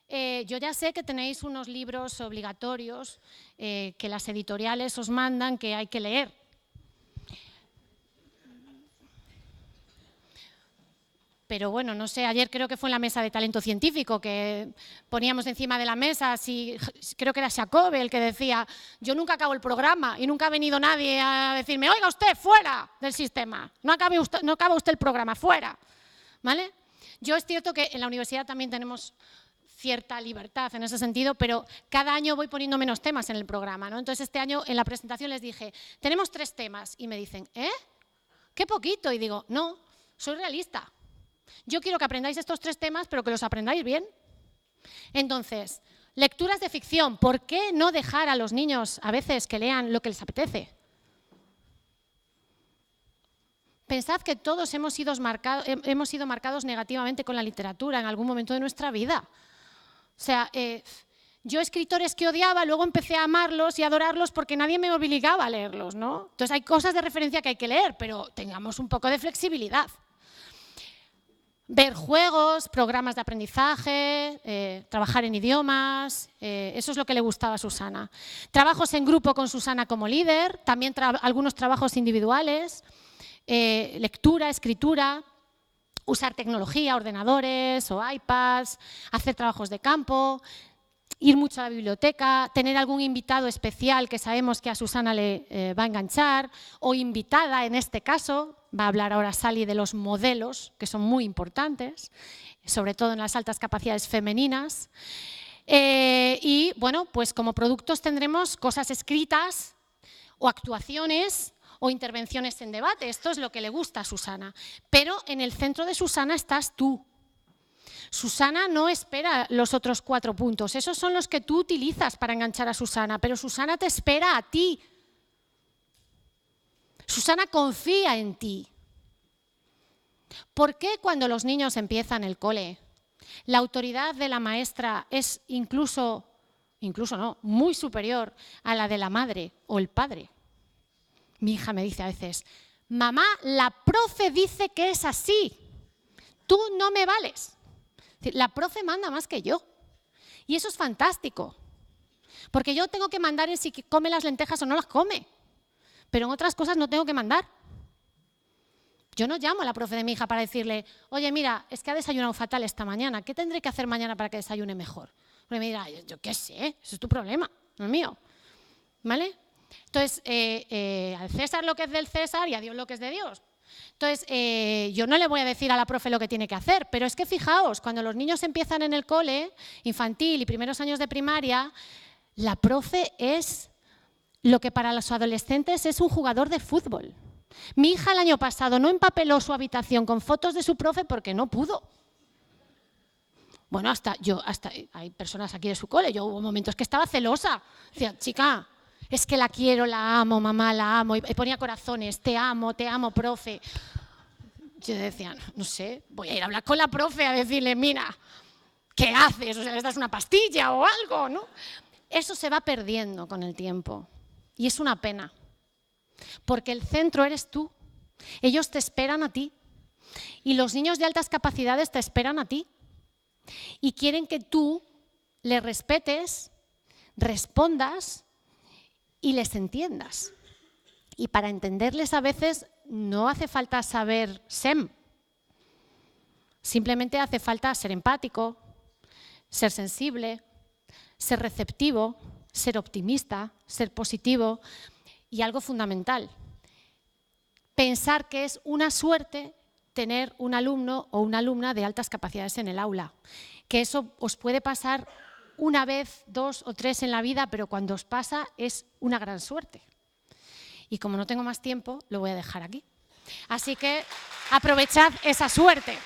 Yo ya sé que tenéis unos libros obligatorios que las editoriales os mandan que hay que leer. Pero bueno, no sé, ayer creo que fue en la mesa de talento científico que poníamos encima de la mesa, creo que era Jacobe el que decía, yo nunca acabo el programa y nunca ha venido nadie a decirme, oiga usted, fuera del sistema, no acaba usted el programa, fuera. ¿Vale? Yo es cierto que en la universidad también tenemos cierta libertad en ese sentido, pero cada año voy poniendo menos temas en el programa, ¿no? Entonces este año en la presentación les dije, tenemos 3 temas y me dicen, ¿eh? ¡Qué poquito! Y digo, no, soy realista. Yo quiero que aprendáis estos 3 temas, pero que los aprendáis bien. Entonces, lecturas de ficción. ¿Por qué no dejar a los niños a veces que lean lo que les apetece? Pensad que todos hemos sido marcados negativamente con la literatura en algún momento de nuestra vida. O sea, yo escritores que odiaba, luego empecé a amarlos y adorarlos porque nadie me obligaba a leerlos, ¿no? Entonces hay cosas de referencia que hay que leer, pero tengamos un poco de flexibilidad. Ver juegos, programas de aprendizaje, trabajar en idiomas, eso es lo que le gustaba a Susana. Trabajos en grupo con Susana como líder, también algunos trabajos individuales, lectura, escritura, usar tecnología, ordenadores o iPads, hacer trabajos de campo, ir mucho a la biblioteca, tener algún invitado especial que sabemos que a Susana le va a enganchar, o invitada en este caso. Va a hablar ahora Sally de los modelos, que son muy importantes, sobre todo en las altas capacidades femeninas. Y bueno, pues como productos tendremos cosas escritas o actuaciones o intervenciones en debate. Esto es lo que le gusta a Susana. Pero en el centro de Susana estás tú. Susana no espera los otros 4 puntos, esos son los que tú utilizas para enganchar a Susana, pero Susana te espera a ti. Susana confía en ti. ¿Por qué cuando los niños empiezan el cole, la autoridad de la maestra es incluso no, muy superior a la de la madre o el padre? Mi hija me dice a veces, mamá, la profe dice que es así, tú no me vales. La profe manda más que yo. Y eso es fantástico. Porque yo tengo que mandar en si come las lentejas o no las come. Pero en otras cosas no tengo que mandar. Yo no llamo a la profe de mi hija para decirle, oye, mira, es que ha desayunado fatal esta mañana. ¿Qué tendré que hacer mañana para que desayune mejor? Porque me dirá, yo qué sé, eso es tu problema, no es mío. ¿Vale? Entonces, al César lo que es del César y a Dios lo que es de Dios. Entonces, yo no le voy a decir a la profe lo que tiene que hacer, pero es que fijaos, cuando los niños empiezan en el cole, infantil y primeros años de primaria, la profe es lo que para los adolescentes es un jugador de fútbol. Mi hija el año pasado no empapeló su habitación con fotos de su profe porque no pudo. Bueno, hasta hay personas aquí de su cole, yo hubo momentos que estaba celosa. Decía, chica, es que la quiero, la amo, mamá, la amo. Y ponía corazones, te amo, profe. Yo decía, no sé, voy a ir a hablar con la profe a decirle, mira, ¿qué haces? O sea, ¿les das una pastilla o algo? ¿No? Eso se va perdiendo con el tiempo. Y es una pena. Porque el centro eres tú. Ellos te esperan a ti. Y los niños de altas capacidades te esperan a ti. Y quieren que tú les respetes, respondas y les entiendas. Y para entenderles a veces no hace falta saber SEM. Simplemente hace falta ser empático, ser sensible, ser receptivo, ser optimista, ser positivo y algo fundamental, pensar que es una suerte tener un alumno o una alumna de altas capacidades en el aula, que eso os puede pasar una vez, 2 o 3 en la vida, pero cuando os pasa es una gran suerte. Y como no tengo más tiempo, lo voy a dejar aquí. Así que aprovechad esa suerte.